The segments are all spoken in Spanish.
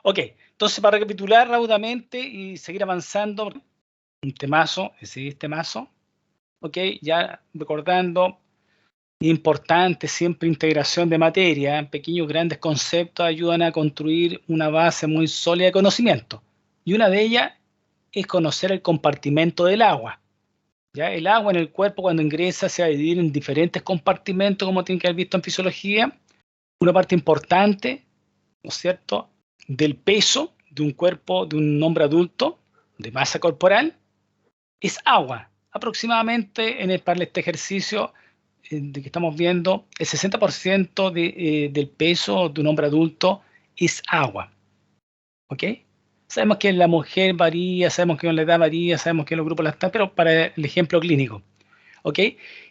Ok, entonces para recapitular rápidamente y seguir avanzando, un temazo, ese temazo, ok, ya recordando, importante siempre integración de materia, pequeños grandes conceptos ayudan a construir una base muy sólida de conocimiento, y una de ellas es conocer el compartimento del agua. ¿Ya? El agua en el cuerpo cuando ingresa se va a dividir en diferentes compartimentos, como tienen que haber visto en fisiología. Una parte importante, ¿no es cierto?, del peso de un cuerpo de un hombre adulto, de masa corporal, es agua. Aproximadamente para este ejercicio de que estamos viendo, el 60% del peso de un hombre adulto es agua. ¿Ok? Sabemos que la mujer varía, sabemos que la edad varía, sabemos que los grupos la están, pero para el ejemplo clínico. ¿Ok?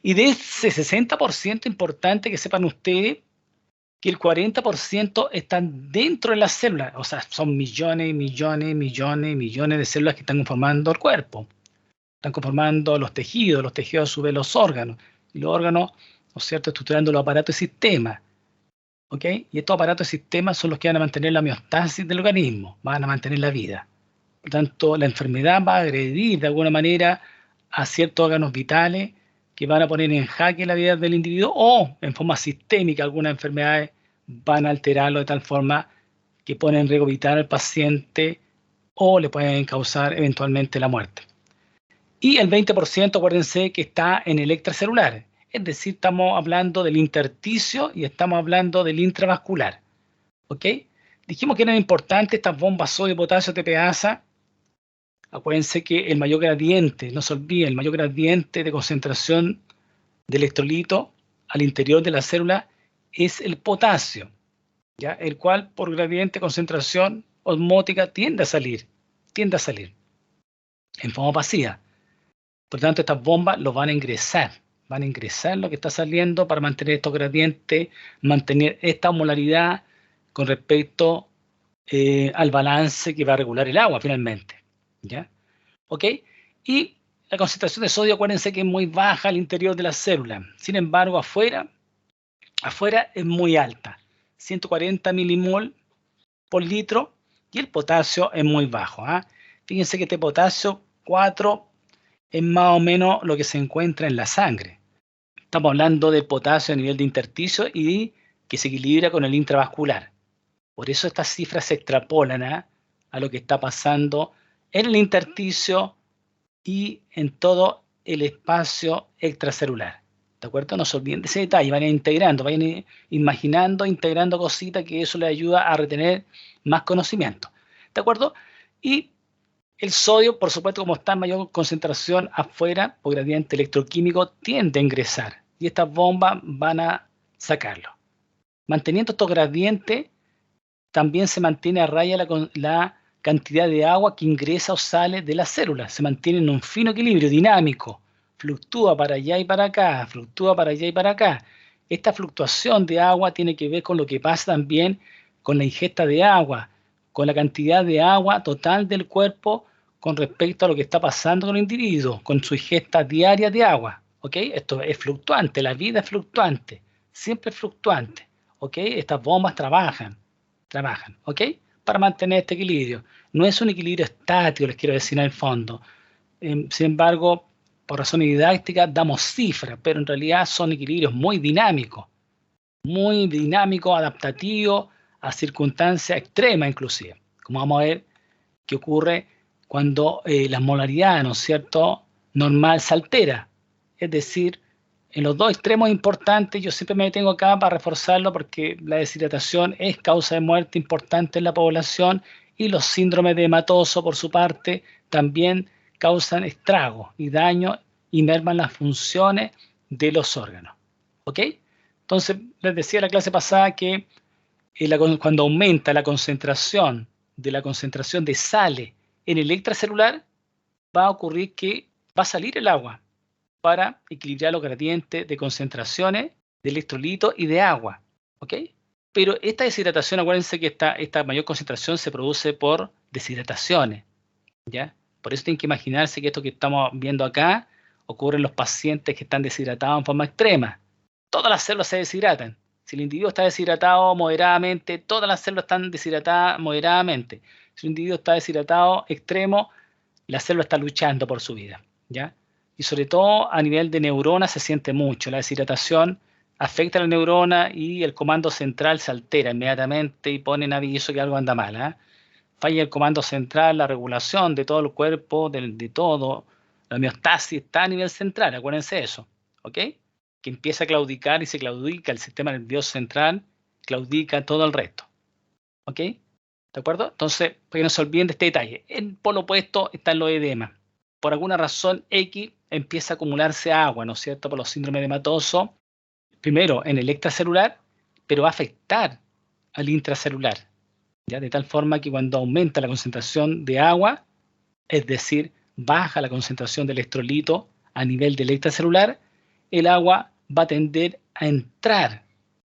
Y de ese 60% importante que sepan ustedes que el 40% están dentro de las células, o sea, son millones, millones, millones, millones de células que están conformando el cuerpo, están conformando los tejidos a su vez los órganos, y los órganos, ¿no es cierto?, estructurando los aparatos y sistemas, ¿ok? Y estos aparatos y sistemas son los que van a mantener la homeostasis del organismo, van a mantener la vida. Por tanto, la enfermedad va a agredir de alguna manera a ciertos órganos vitales que van a poner en jaque la vida del individuo o en forma sistémica algunas enfermedades van a alterarlo de tal forma que ponen en riesgo vital al paciente o le pueden causar eventualmente la muerte. Y el 20%, acuérdense que está en el extracelular, es decir, estamos hablando del intersticio y estamos hablando del intravascular. ¿Ok? Dijimos que eran importantes estas bombas sodio, potasio, TPasa. Acuérdense que el mayor gradiente, no se olviden, el mayor gradiente de concentración de electrolito al interior de la célula es el potasio, ¿ya? El cual por gradiente de concentración osmótica tiende a salir en forma pasiva. Por lo tanto, estas bombas lo van a ingresar lo que está saliendo para mantener estos gradientes, mantener esta osmolaridad con respecto al balance que va a regular el agua finalmente, ¿ya? ¿Ok? Y la concentración de sodio, acuérdense que es muy baja al interior de la célula. Sin embargo, afuera es muy alta, 140 milimol por litro, y el potasio es muy bajo. Fíjense que este potasio 4 es más o menos lo que se encuentra en la sangre. Estamos hablando de potasio a nivel de intersticio y que se equilibra con el intravascular. Por eso estas cifras se extrapolan a lo que está pasando en el intersticio y en todo el espacio extracelular. ¿De acuerdo? No se olviden de ese detalle, vayan integrando, vayan imaginando, integrando cositas que eso les ayuda a retener más conocimiento. ¿De acuerdo? Y el sodio, por supuesto, como está en mayor concentración afuera, por gradiente electroquímico, tiende a ingresar. Y estas bombas van a sacarlo. Manteniendo estos gradientes, también se mantiene a raya la cantidad de agua que ingresa o sale de las células. Se mantiene en un fino equilibrio dinámico. Fluctúa para allá y para acá, fluctúa para allá y para acá. Esta fluctuación de agua tiene que ver con lo que pasa también con la ingesta de agua, con la cantidad de agua total del cuerpo con respecto a lo que está pasando con el individuo, con su ingesta diaria de agua. ¿Ok? Esto es fluctuante, la vida es fluctuante, siempre es fluctuante. ¿Ok? Estas bombas trabajan, ¿ok? Para mantener este equilibrio. No es un equilibrio estático, les quiero decir en el fondo. Sin embargo, por razones didácticas damos cifras, pero en realidad son equilibrios muy dinámicos, adaptativos a circunstancias extremas inclusive. Como vamos a ver que ocurre cuando la molaridad, ¿no es cierto?, normal se altera. Es decir, en los dos extremos importantes, yo siempre me detengo acá para reforzarlo porque la deshidratación es causa de muerte importante en la población y los síndromes de hematoso, por su parte, también causan estragos y daño y merman las funciones de los órganos. ¿Ok? Entonces, les decía en la clase pasada que cuando aumenta la concentración de sales en el extracelular, va a ocurrir que va a salir el agua para equilibrar los gradientes de concentraciones de electrolitos y de agua. ¿Ok? Pero esta deshidratación, acuérdense que esta mayor concentración se produce por deshidrataciones. ¿Ya? Por eso tienen que imaginarse que esto que estamos viendo acá ocurre en los pacientes que están deshidratados en forma extrema. Todas las células se deshidratan. Si el individuo está deshidratado moderadamente, todas las células están deshidratadas moderadamente. Si un individuo está deshidratado extremo, la célula está luchando por su vida, ¿ya? Y sobre todo a nivel de neurona se siente mucho. La deshidratación afecta a la neurona y el comando central se altera inmediatamente y pone en aviso que algo anda mal, ¿eh? Falla el comando central, la regulación de todo el cuerpo, de todo, la homeostasis está a nivel central, acuérdense de eso, ¿ok? Que empieza a claudicar y se claudica el sistema nervioso central, claudica todo el resto, ¿ok? ¿De acuerdo? Entonces, para que no se olviden de este detalle. En polo opuesto están los edemas. Por alguna razón X empieza a acumularse agua, ¿no es cierto? Por los síndromes edematosos, primero en el extracelular, pero va a afectar al intracelular, ¿ya? De tal forma que cuando aumenta la concentración de agua, es decir, baja la concentración de electrolito a nivel del extracelular, el agua va a tender a entrar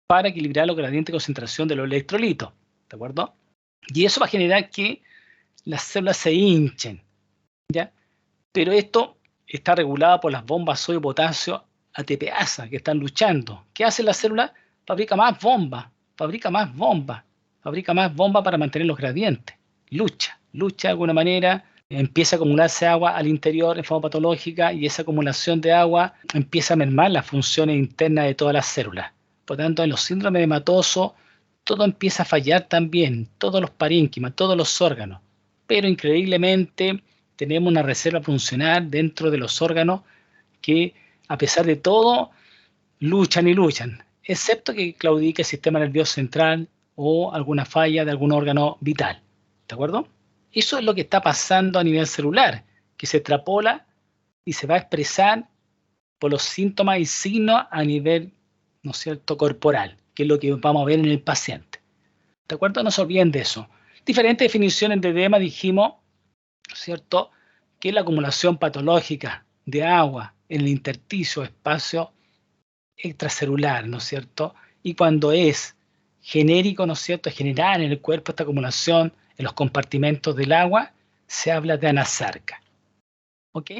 para equilibrar los gradientes de concentración de los electrolitos, ¿de acuerdo? Y eso va a generar que las células se hinchen, ¿ya? Pero esto está regulado por las bombas sodio-potasio ATPasa que están luchando. ¿Qué hace la célula? Fabrica más bombas, fabrica más bombas, fabrica más bombas para mantener los gradientes. Lucha de alguna manera, empieza a acumularse agua al interior en forma patológica y esa acumulación de agua empieza a mermar las funciones internas de todas las células. Por tanto, en los síndromes edematosos, todo empieza a fallar también, todos los parénquimas, todos los órganos. Pero increíblemente tenemos una reserva funcional dentro de los órganos que, a pesar de todo, luchan y luchan, excepto que claudique el sistema nervioso central o alguna falla de algún órgano vital. ¿De acuerdo? Eso es lo que está pasando a nivel celular, que se extrapola y se va a expresar por los síntomas y signos a nivel, ¿no es cierto?, corporal, que es lo que vamos a ver en el paciente. ¿De acuerdo? No se olviden de eso. Diferentes definiciones de edema dijimos, ¿no es cierto?, que es la acumulación patológica de agua en el intersticio espacio extracelular, ¿no es cierto? Y cuando es genérico, ¿no es cierto?, general en el cuerpo esta acumulación en los compartimentos del agua, se habla de anasarca. ¿Ok?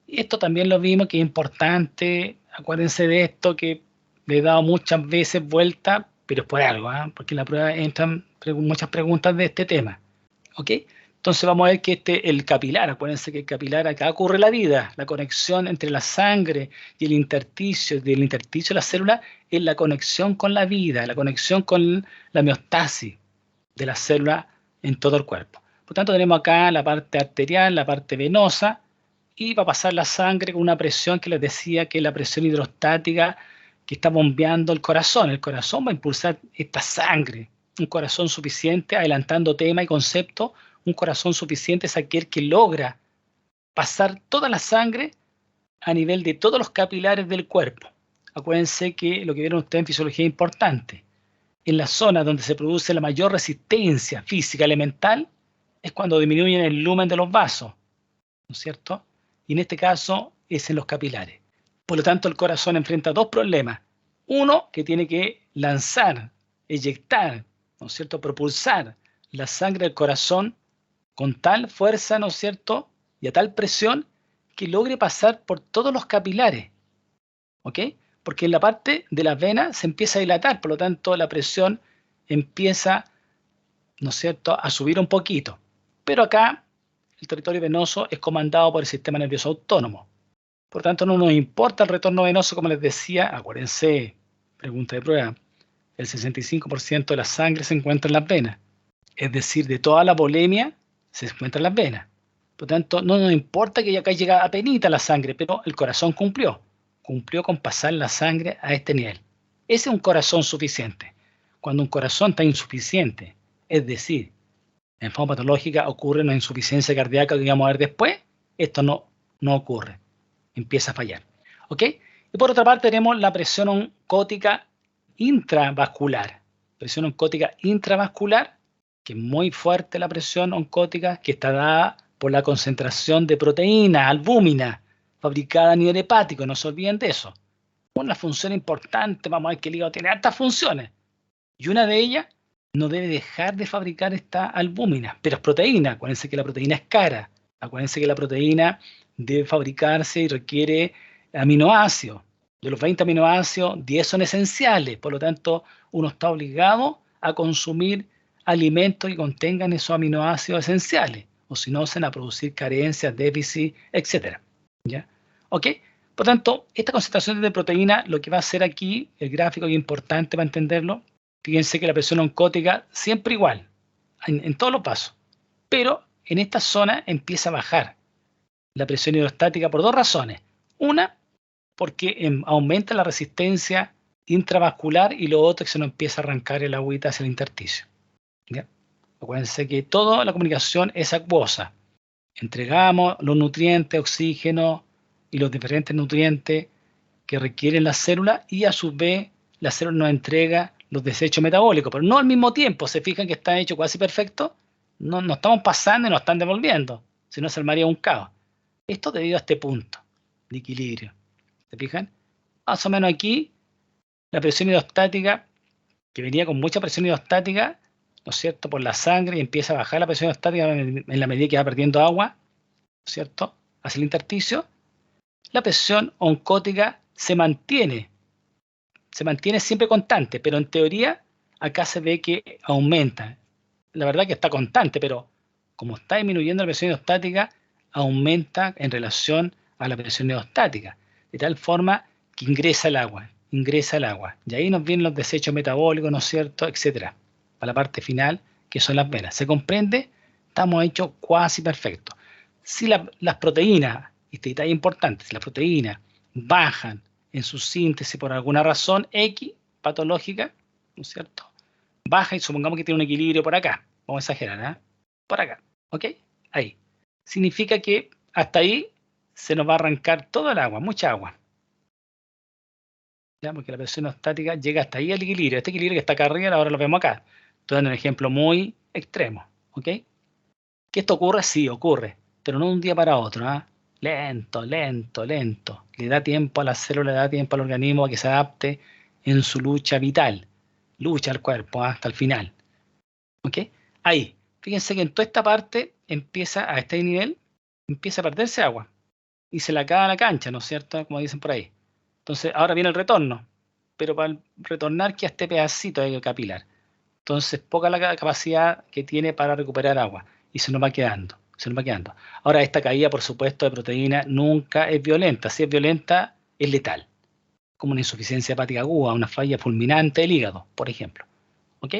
Y esto también lo vimos que es importante, acuérdense de esto que le he dado muchas veces vuelta, pero es por algo, ¿eh? Porque en la prueba entran muchas preguntas de este tema. ¿Ok? Entonces vamos a ver que el capilar, acuérdense que el capilar, acá ocurre la vida, la conexión entre la sangre y el intersticio, del intersticio de la célula, es la conexión con la vida, la conexión con la homeostasis de la célula en todo el cuerpo. Por tanto, tenemos acá la parte arterial, la parte venosa, y va a pasar la sangre con una presión que les decía que es la presión hidrostática que está bombeando el corazón. El corazón va a impulsar esta sangre, un corazón suficiente, adelantando tema y concepto. Un corazón suficiente es aquel que logra pasar toda la sangre a nivel de todos los capilares del cuerpo. Acuérdense que lo que vieron ustedes en fisiología es importante. En la zona donde se produce la mayor resistencia física elemental es cuando disminuyen el lumen de los vasos, ¿no es cierto? Y en este caso es en los capilares. Por lo tanto, el corazón enfrenta dos problemas. Uno, que tiene que lanzar, eyectar, ¿no es cierto?, propulsar la sangre del corazón con tal fuerza, ¿no es cierto?, y a tal presión que logre pasar por todos los capilares, ¿ok? Porque en la parte de las venas se empieza a dilatar, por lo tanto la presión empieza, ¿no es cierto?, a subir un poquito. Pero acá el territorio venoso es comandado por el sistema nervioso autónomo. Por tanto, no nos importa el retorno venoso, como les decía, acuérdense, pregunta de prueba, el 65% de la sangre se encuentra en las venas. Es decir, de toda la volemia se encuentra en las venas. Por tanto, no nos importa que acá llega apenita la sangre, pero el corazón cumplió. Cumplió con pasar la sangre a este nivel. Ese es un corazón suficiente. Cuando un corazón está insuficiente, es decir, en forma patológica ocurre una insuficiencia cardíaca que vamos a ver después, esto no ocurre. Empieza a fallar. ¿Ok? Y por otra parte tenemos la presión oncótica intravascular. Presión oncótica intravascular, que es muy fuerte la presión oncótica, que está dada por la concentración de proteína, albúmina, fabricada a nivel hepático, no se olviden de eso. Una función importante, vamos a ver que el hígado tiene altas funciones, y una de ellas no debe dejar de fabricar esta albúmina, pero es proteína, acuérdense que la proteína es cara, acuérdense que la proteína debe fabricarse y requiere aminoácidos, De los 20 aminoácidos, 10 son esenciales, por lo tanto, uno está obligado a consumir alimentos que contengan esos aminoácidos esenciales, o si no, se van a producir carencias, déficit, etc. ¿Ya? ¿Ok? Por tanto, esta concentración de proteína, lo que va a hacer aquí, el gráfico es importante para entenderlo, fíjense que la presión oncótica siempre igual, en todos los pasos, pero en esta zona empieza a bajar la presión hidrostática por dos razones. Una, porque aumenta la resistencia intravascular, y lo otro es que se nos empieza a arrancar el agüita hacia el intersticio. ¿Ya? Acuérdense que toda la comunicación es acuosa. Entregamos los nutrientes, oxígeno y los diferentes nutrientes que requieren las células, y a su vez la célula nos entrega los desechos metabólicos, pero no al mismo tiempo. Se fijan que está hecho casi perfecto. No estamos pasando y nos están devolviendo, si no se armaría un caos. Esto debido a este punto de equilibrio. ¿Se fijan? Más o menos aquí, la presión hidrostática, que venía con mucha presión hidrostática, ¿no es cierto?, por la sangre, y empieza a bajar la presión hidrostática en la medida que va perdiendo agua, ¿no es cierto?, hacia el intersticio. La presión oncótica se mantiene siempre constante, pero en teoría acá se ve que aumenta. La verdad que está constante, pero como está disminuyendo la presión hidrostática, aumenta en relación a la presión hidrostática, de tal forma que ingresa el agua, y ahí nos vienen los desechos metabólicos, ¿no es cierto?, etcétera, para la parte final, que son las venas. ¿Se comprende? Estamos hechos cuasi perfectos. Si las proteínas, este detalle importante, si las proteínas bajan en su síntesis por alguna razón X patológica, ¿no es cierto?, baja, y supongamos que tiene un equilibrio por acá, vamos a exagerar, ¿eh?, por acá, ¿ok? Ahí. Significa que hasta ahí se nos va a arrancar todo el agua, mucha agua. ¿Ya? Porque la presión hidrostática llega hasta ahí al equilibrio. Este equilibrio que está acá arriba, ahora lo vemos acá. Estoy dando un ejemplo muy extremo, ¿ok? ¿Que esto ocurre? Sí, ocurre, pero no de un día para otro, ¿eh? Lento, lento, lento. Le da tiempo a la célula, le da tiempo al organismo a que se adapte en su lucha vital. Lucha al cuerpo, ¿eh?, hasta el final. ¿Ok? Ahí. Fíjense que en toda esta parte empieza, a este nivel, empieza a perderse agua y se le acaba la cancha, ¿no es cierto?, como dicen por ahí. Entonces, ahora viene el retorno, pero para retornar queda este pedacito de capilar. Entonces, poca la capacidad que tiene para recuperar agua, y se nos va quedando, se nos va quedando. Ahora, esta caída, por supuesto, de proteína nunca es violenta. Si es violenta, es letal, como una insuficiencia hepática aguda, una falla fulminante del hígado, por ejemplo. ¿Ok?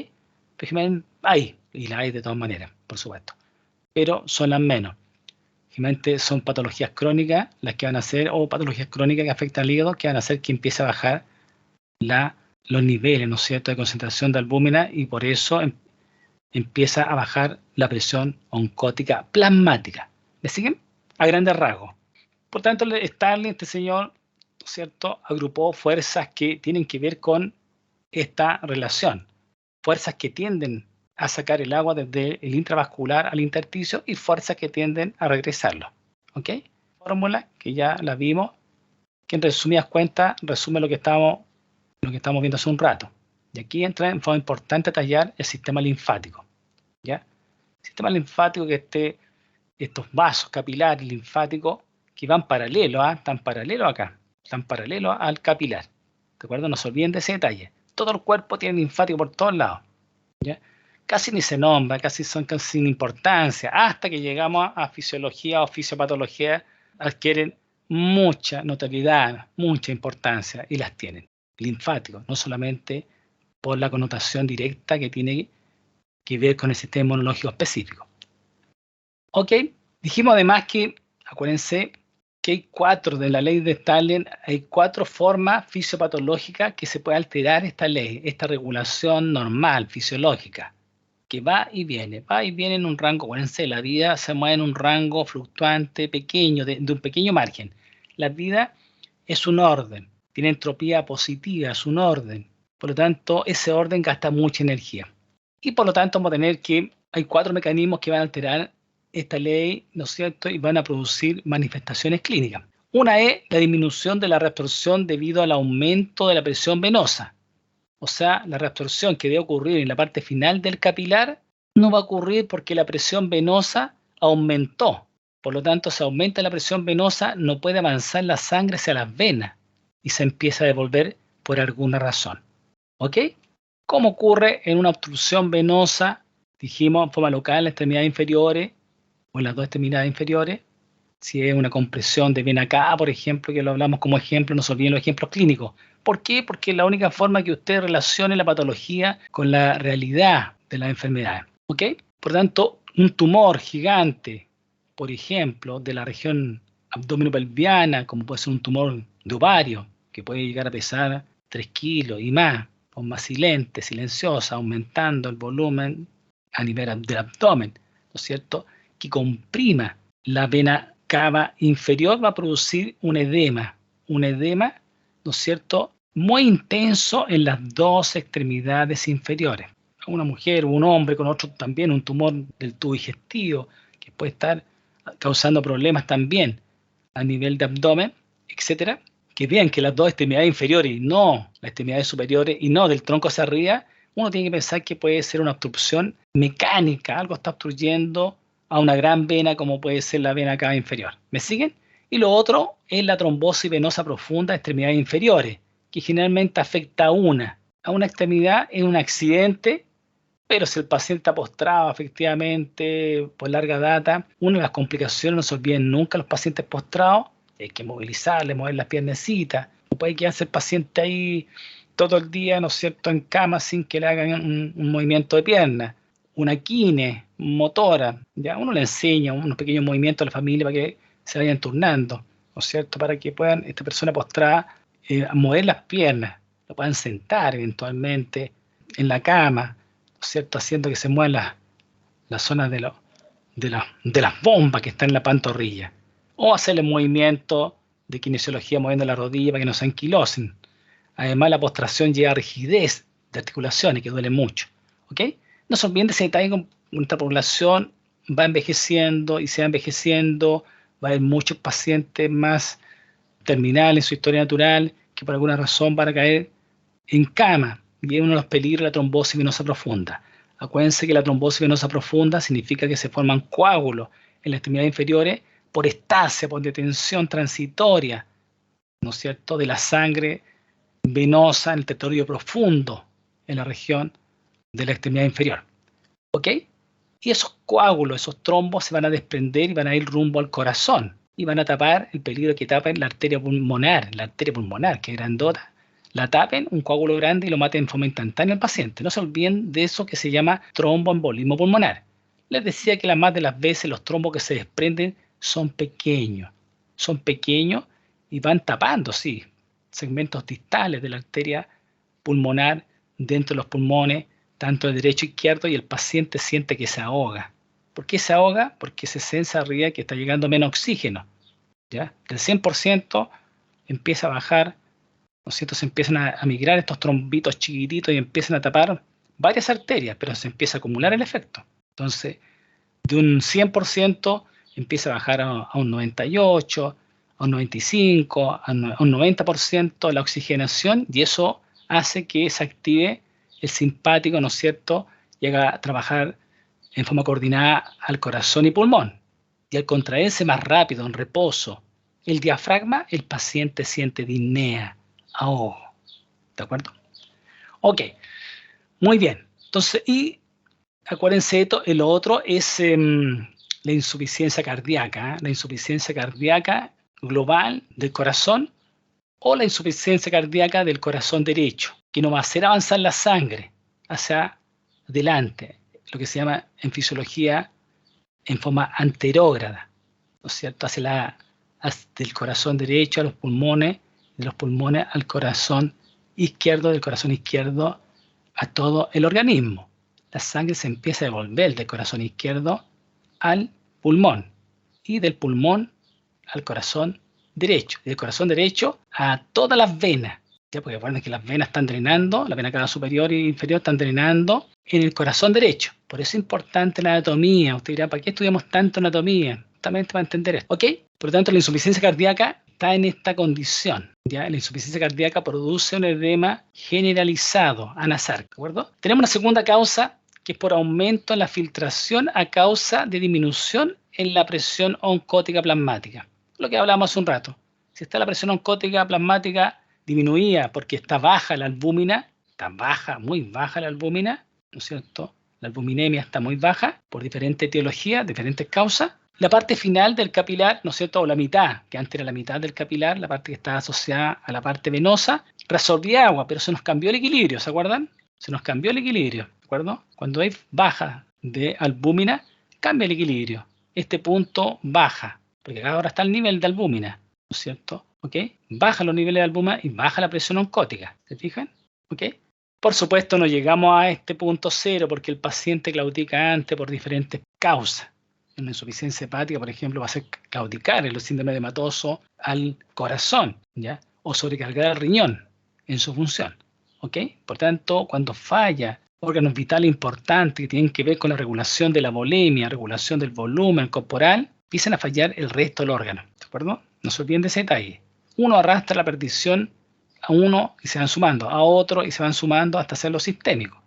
Hay, y la hay de todas maneras, por supuesto, pero son las menos. Generalmente son patologías crónicas las que van a hacer, o patologías crónicas que afectan al hígado, que van a hacer que empiece a bajar los niveles, ¿no es cierto?, de concentración de albúmina, y por eso empieza a bajar la presión oncótica plasmática. ¿Me siguen? A grandes rasgos. Por tanto, Starling, este señor, ¿no es cierto?, agrupó fuerzas que tienen que ver con esta relación. Fuerzas que tienden a sacar el agua desde el intravascular al intersticio, y fuerzas que tienden a regresarlo. ¿Ok? Fórmula que ya la vimos, que en resumidas cuentas resume lo que estamos viendo hace un rato. Y aquí entra en forma importante a tallar el sistema linfático. ¿Ya? El sistema linfático, que estos vasos capilares linfáticos que van paralelos, están paralelos acá, están paralelos al capilar. ¿De acuerdo? No se olviden de ese detalle. Todo el cuerpo tiene linfático por todos lados. ¿Ya? Casi ni se nombra, casi son sin importancia, hasta que llegamos a fisiología o fisiopatología, adquieren mucha notoriedad, mucha importancia, y las tienen. Linfáticos, no solamente por la connotación directa que tiene que ver con el sistema inmunológico específico. Ok, dijimos además que, acuérdense, que hay de la ley de Starling, hay 4 formas fisiopatológicas que se puede alterar esta ley, esta regulación normal, fisiológica, que va y viene en un rango. Acuérdense, la vida se mueve en un rango fluctuante pequeño, de un pequeño margen. La vida es un orden, tiene entropía positiva, es un orden. Por lo tanto, ese orden gasta mucha energía. Y por lo tanto, vamos a tener que hay 4 mecanismos que van a alterar esta ley, ¿no es cierto?, y van a producir manifestaciones clínicas. Una es la disminución de la reabsorción debido al aumento de la presión venosa. O sea, la reabsorción que debe ocurrir en la parte final del capilar no va a ocurrir porque la presión venosa aumentó. Por lo tanto, si aumenta la presión venosa, no puede avanzar la sangre hacia las venas. y se empieza a devolver por alguna razón. ¿Ok? Como ocurre en una obstrucción venosa, dijimos en forma local en las extremidades inferiores o en las dos extremidades inferiores. Si es una compresión de vena cava, por ejemplo, que lo hablamos como ejemplo, no se olviden los ejemplos clínicos. ¿Por qué? Porque es la única forma que usted relacione la patología con la realidad de las enfermedades. ¿Ok? Por tanto, un tumor gigante, por ejemplo, de la región abdominopelviana, como puede ser un tumor de ovario, que puede llegar a pesar 3 kilos y más, con macilente, silenciosa, aumentando el volumen a nivel del abdomen, ¿no es cierto? Que comprima la vena cava inferior, va a producir un edema, ¿no es cierto?, muy intenso en las dos extremidades inferiores. Una mujer o un hombre con otro también, un tumor del tubo digestivo, que puede estar causando problemas también a nivel de abdomen, etcétera, que vean que las dos extremidades inferiores y no las extremidades superiores y no del tronco hacia arriba, uno tiene que pensar que puede ser una obstrucción mecánica, algo está obstruyendo a una gran vena como puede ser la vena cava inferior. ¿Me siguen? Y lo otro es la trombosis venosa profunda de extremidades inferiores, que generalmente afecta a una extremidad en un accidente, pero si el paciente está postrado efectivamente por larga data, una de las complicaciones, no se olviden nunca los pacientes postrados, hay que movilizarle, mover las piernecitas, no puede quedarse el paciente ahí todo el día, ¿no es cierto?, en cama sin que le hagan un movimiento de pierna, una quine motora, ya uno le enseña unos pequeños movimientos a la familia para que se vayan turnando, ¿no es cierto?, para que puedan, esta persona postrada, mover las piernas, lo puedan sentar eventualmente en la cama, ¿no es cierto?, haciendo que se muevan las zonas de las bombas que están en la pantorrilla, o hacerle movimiento de kinesiología moviendo la rodilla para que no se anquilosen. Además, la postración lleva rigidez de articulaciones que duele mucho. ¿Ok? No se olviden de ese detalle, con nuestra población va envejeciendo y se va envejeciendo, va a haber muchos pacientes más terminales en su historia natural que por alguna razón van a caer en cama, y es uno de los peligros de la trombosis venosa profunda. Acuérdense que la trombosis venosa profunda significa que se forman coágulos en las extremidades inferiores por estasia, por detención transitoria, ¿no es cierto?, de la sangre venosa en el territorio profundo, en la región de la extremidad inferior. ¿Ok? Y esos coágulos, esos trombos se van a desprender y van a ir rumbo al corazón y van a tapar el peligro que tapen la arteria pulmonar, que es grandota, la tapen, un coágulo grande, y lo maten en forma instantánea al paciente. No se olviden de eso que se llama tromboembolismo pulmonar. Les decía que la más de las veces los trombos que se desprenden son pequeños y van tapando, sí, segmentos distales de la arteria pulmonar dentro de los pulmones, tanto el derecho e izquierdo, y el paciente siente que se ahoga. ¿Por qué se ahoga? Porque se sensa arriba que está llegando menos oxígeno, ¿ya? Del 100% empieza a bajar, ¿no es cierto?, se empiezan a migrar estos trombitos chiquititos y empiezan a tapar varias arterias, pero se empieza a acumular el efecto. Entonces, de un 100% empieza a bajar a un 98%, a un 95%, a un 90% la oxigenación, y eso hace que se active el simpático, ¿no es cierto?, llega a trabajar en forma coordinada al corazón y pulmón. Y al contraerse más rápido, en reposo, el diafragma, el paciente siente disnea, ahogo. ¿De acuerdo? Ok, muy bien. Entonces, y acuérdense esto, el otro es la insuficiencia cardíaca, la insuficiencia cardíaca global del corazón, o la insuficiencia cardíaca del corazón derecho, que no va a hacer avanzar la sangre hacia adelante, lo que se llama en fisiología en forma anterógrada, ¿no es cierto?, del corazón derecho a los pulmones, de los pulmones al corazón izquierdo, del corazón izquierdo a todo el organismo. La sangre se empieza a devolver del corazón izquierdo al pulmón, y del pulmón al corazón derecho, y del corazón derecho a todas las venas, ¿ya? Porque recuerden que las venas están drenando, la vena cava superior e inferior están drenando en el corazón derecho. Por eso es importante la anatomía. Usted dirá, ¿para qué estudiamos tanto anatomía? Justamente para entender esto. ¿Ok? Por lo tanto, la insuficiencia cardíaca está en esta condición, ¿ya? La insuficiencia cardíaca produce un edema generalizado, ANASAR, ¿de acuerdo? Tenemos una segunda causa, que es por aumento en la filtración a causa de disminución en la presión oncótica plasmática. Lo que hablamos hace un rato. Si está la presión oncótica plasmática disminuida porque está baja la albúmina, está baja, muy baja la albúmina, ¿no es cierto? La albuminemia está muy baja por diferentes etiologías, diferentes causas. La parte final del capilar, ¿no es cierto? O la mitad, que antes era la mitad del capilar, la parte que está asociada a la parte venosa, resolvía agua, pero se nos cambió el equilibrio, ¿se acuerdan? Se nos cambió el equilibrio, ¿de acuerdo? Cuando hay baja de albúmina, cambia el equilibrio. Este punto baja, porque ahora está el nivel de albúmina, ¿no es cierto? ¿Ok? Baja los niveles de albúmina y baja la presión oncótica, ¿se fijan? ¿Ok? Por supuesto, no llegamos a este punto cero porque el paciente claudica antes por diferentes causas. Una insuficiencia hepática, por ejemplo, va a ser claudicar el síndrome hematoso al corazón, ¿ya? O sobrecargar el riñón en su función, ¿ok? Por tanto, cuando falla órganos vitales importantes que tienen que ver con la regulación de la volemia, regulación del volumen corporal, empiezan a fallar el resto del órgano, ¿de acuerdo? No se olviden de ese detalle. Uno arrastra la perdición a uno y se van sumando, a otro y se van sumando hasta hacerlo sistémico.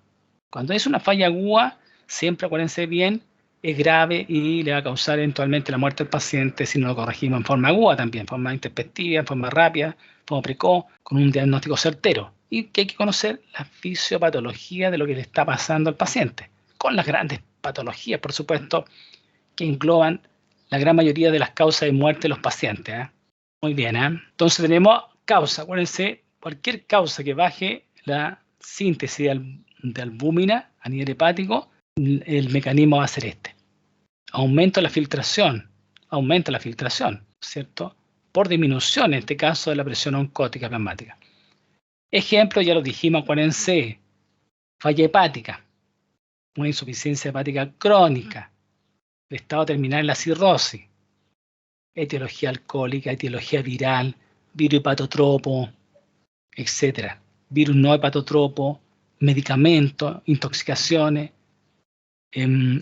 Cuando es una falla aguda, siempre acuérdense bien, es grave y le va a causar eventualmente la muerte del paciente si no lo corregimos en forma aguda también, en forma introspectiva, en forma rápida, en forma precoz, con un diagnóstico certero. Y que hay que conocer la fisiopatología de lo que le está pasando al paciente, con las grandes patologías, por supuesto, que engloban la gran mayoría de las causas de muerte de los pacientes. Muy bien, entonces tenemos causa, acuérdense, cualquier causa que baje la síntesis de albúmina a nivel hepático, el mecanismo va a ser este. Aumenta la filtración, ¿cierto? Por disminución, en este caso, de la presión oncótica plasmática. Ejemplo, ya lo dijimos, acuérdense, falla hepática, una insuficiencia hepática crónica, el estado terminal en la cirrosis, etiología alcohólica, etiología viral, virus hepatotropo, etc. Virus no hepatotropo, medicamentos, intoxicaciones,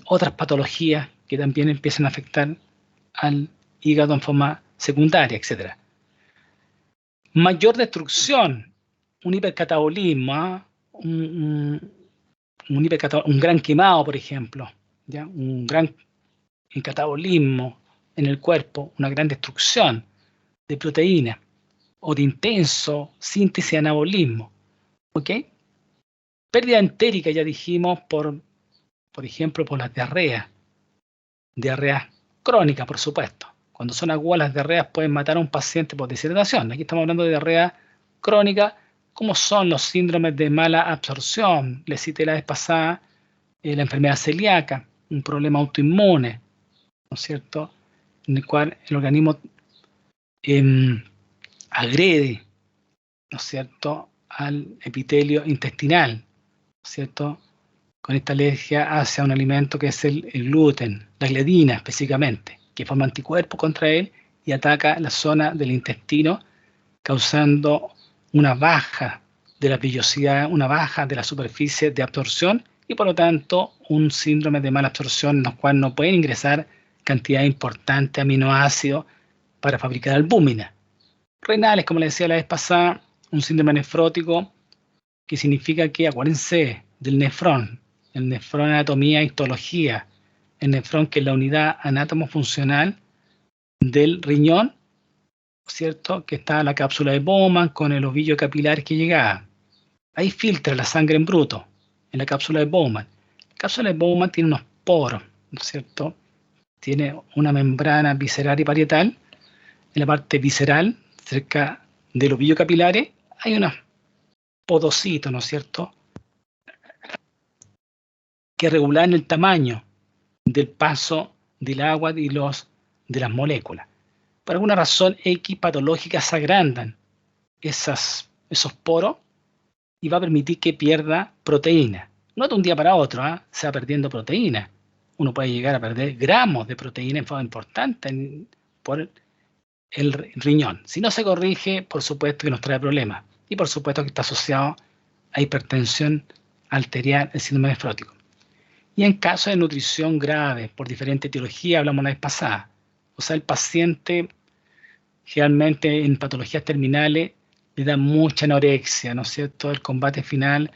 otras patologías que también empiezan a afectar al hígado en forma secundaria, etc. Mayor destrucción, un hipercatabolismo, un gran quemado, por ejemplo, ¿ya? Un gran catabolismo en el cuerpo, una gran destrucción de proteínas o de intenso síntesis de anabolismo, ¿ok? Pérdida entérica, ya dijimos, por ejemplo, por las diarreas crónicas, por supuesto. Cuando son agudas, las diarreas pueden matar a un paciente por deshidratación. Aquí estamos hablando de diarrea crónica, como son los síndromes de mala absorción. Les cité la vez pasada la enfermedad celíaca, un problema autoinmune, ¿no es cierto?, en el cual el organismo agrede, ¿no es cierto?, al epitelio intestinal, ¿no es cierto?, con esta alergia hacia un alimento que es el gluten, la gliadina específicamente, que forma anticuerpos contra él y ataca la zona del intestino, causando una baja de la vellosidad, una baja de la superficie de absorción y por lo tanto un síndrome de mala absorción en el cual no pueden ingresar cantidad importante de aminoácidos para fabricar albúmina. Renales, como les decía la vez pasada, un síndrome nefrótico que significa que, acuérdense del nefrón, el nefrón anatomía e histología, el nefrón que es la unidad anátomo-funcional del riñón, ¿cierto?, que está la cápsula de Bowman con el ovillo capilar que llegaba. Ahí filtra la sangre en bruto, en la cápsula de Bowman. La cápsula de Bowman tiene unos poros, ¿no es cierto? Tiene una membrana visceral y parietal. En la parte visceral, cerca del ovillo capilares, hay unos podocitos, ¿no es cierto?, que regulan el tamaño del paso del agua y de las moléculas. Por alguna razón X patológica se agrandan esos poros y va a permitir que pierda proteína. No de un día para otro, se va perdiendo proteína. Uno puede llegar a perder gramos de proteína en forma importante por el riñón. Si no se corrige, por supuesto que nos trae problemas. Y por supuesto que está asociado a hipertensión arterial, el síndrome nefrótico. Y en caso de nutrición grave, por diferentes etiologías, hablamos la vez pasada. O sea, el paciente, generalmente en patologías terminales, le da mucha anorexia, ¿no es cierto? El combate final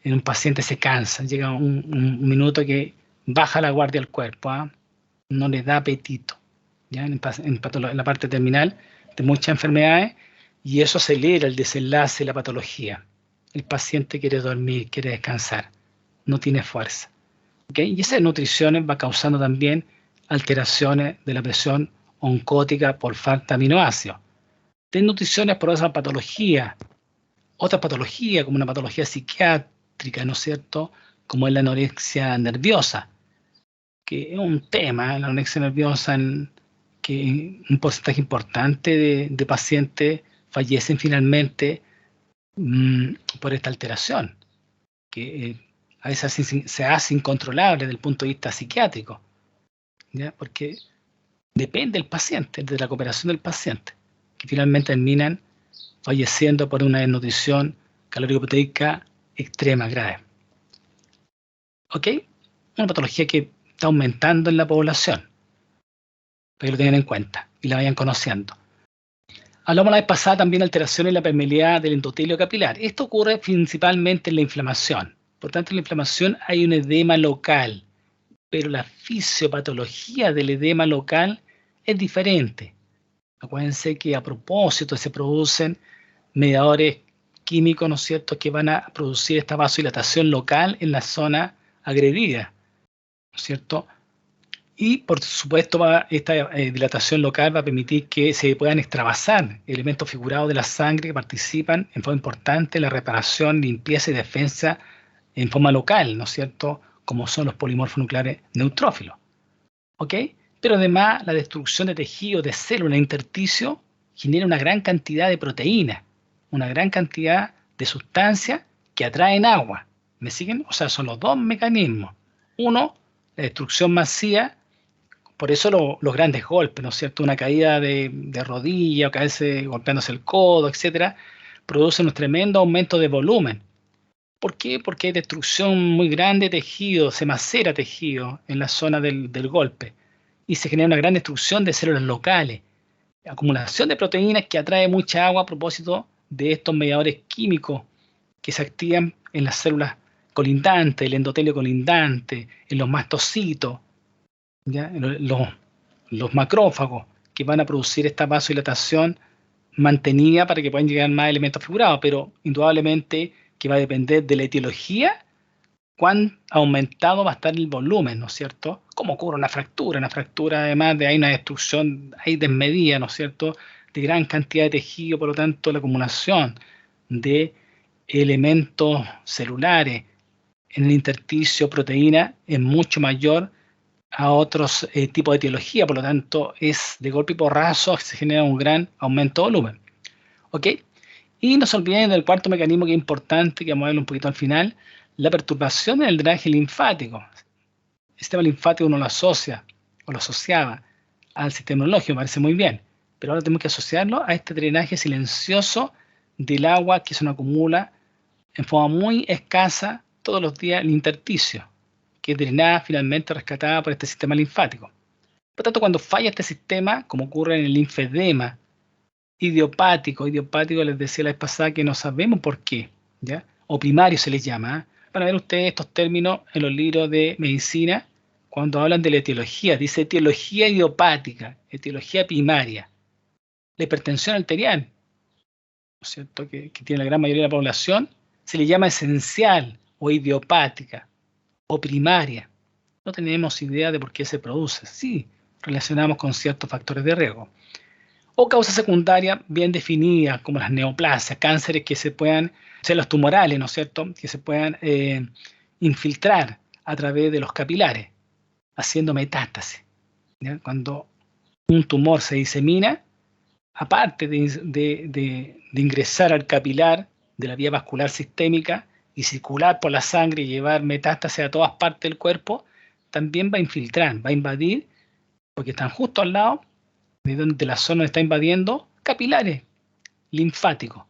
en un paciente se cansa. Llega un minuto que baja la guardia del cuerpo, no le da apetito. ¿Ya? En la parte terminal de muchas enfermedades, y eso acelera el desenlace de la patología. El paciente quiere dormir, quiere descansar, no tiene fuerza. ¿Okay? Y esa nutrición va causando también alteraciones de la presión oncótica por falta de aminoácidos. Desnutriciones por esa patología, otra patología como una patología psiquiátrica, ¿no es cierto?, como es la anorexia nerviosa, que es un tema, la anorexia nerviosa, que un porcentaje importante de pacientes fallecen finalmente por esta alteración, que a veces se hace incontrolable desde el punto de vista psiquiátrico, ¿ya? Porque depende del paciente, de la cooperación del paciente, que finalmente terminan falleciendo por una desnutrición calórico-proteica extrema, grave. ¿Ok? Una patología que está aumentando en la población, para que lo tengan en cuenta y la vayan conociendo. Hablamos la vez pasada también de alteraciones en la permeabilidad del endotelio capilar. Esto ocurre principalmente en la inflamación. Por tanto, en la inflamación hay un edema local, pero la fisiopatología del edema local es diferente. Acuérdense que a propósito se producen mediadores químicos, ¿no es cierto?, que van a producir esta vasodilatación local en la zona agredida, ¿no es cierto? Y por supuesto esta dilatación local va a permitir que se puedan extravasar elementos figurados de la sangre que participan en forma importante en la reparación, limpieza y defensa en forma local, ¿no es cierto?, como son los polimorfos nucleares neutrófilos. ¿Ok? Pero además la destrucción de tejidos, de células intersticio genera una gran cantidad de proteínas, una gran cantidad de sustancias que atraen agua. ¿Me siguen? O sea, son los dos mecanismos. Uno, la destrucción masiva, por eso los grandes golpes, ¿no es cierto? Una caída de rodilla o caerse golpeándose el codo, etcétera, producen un tremendo aumento de volumen. ¿Por qué? Porque hay destrucción muy grande de tejido, se macera tejido en la zona del golpe y se genera una gran destrucción de células locales, acumulación de proteínas que atrae mucha agua a propósito de estos mediadores químicos que se activan en las células colindantes, el endotelio colindante, en los mastocitos, ¿ya? Los macrófagos que van a producir esta vasodilatación mantenida para que puedan llegar más elementos figurados, pero indudablemente que va a depender de la etiología, cuán aumentado va a estar el volumen, ¿no es cierto? Cómo ocurre una fractura además de hay una destrucción, hay desmedida, ¿no es cierto?, de gran cantidad de tejido, por lo tanto la acumulación de elementos celulares en el intersticio proteína es mucho mayor a otros tipos de etiología, por lo tanto es de golpe y porrazo se genera un gran aumento de volumen. ¿Ok? Y no se olviden del cuarto mecanismo que es importante, que vamos a verlo un poquito al final, la perturbación en el drenaje linfático. El sistema linfático uno lo asocia, o lo asociaba al sistema inmunológico, me parece muy bien, pero ahora tenemos que asociarlo a este drenaje silencioso del agua que se nos acumula en forma muy escasa todos los días en el intersticio, que es drenada finalmente rescatada por este sistema linfático. Por tanto, cuando falla este sistema, como ocurre en el linfedema, idiopático les decía la vez pasada que no sabemos por qué, ¿ya? O primario se les llama, ¿eh? Van a ver ustedes estos términos en los libros de medicina cuando hablan de la etiología. Dice etiología idiopática, etiología primaria. La hipertensión arterial, ¿no es cierto?, que tiene la gran mayoría de la población, se le llama esencial o idiopática o primaria. No tenemos idea de por qué se produce. Sí, relacionamos con ciertos factores de riesgo. O causas secundarias bien definidas, como las neoplasias, cánceres que se puedan, células tumorales, ¿no es cierto?, que se puedan infiltrar a través de los capilares, haciendo metástasis, ¿ya? Cuando un tumor se disemina, aparte de ingresar al capilar de la vía vascular sistémica y circular por la sangre y llevar metástasis a todas partes del cuerpo, también va a infiltrar, va a invadir, porque están justo al lado de la zona donde está invadiendo, capilares linfáticos.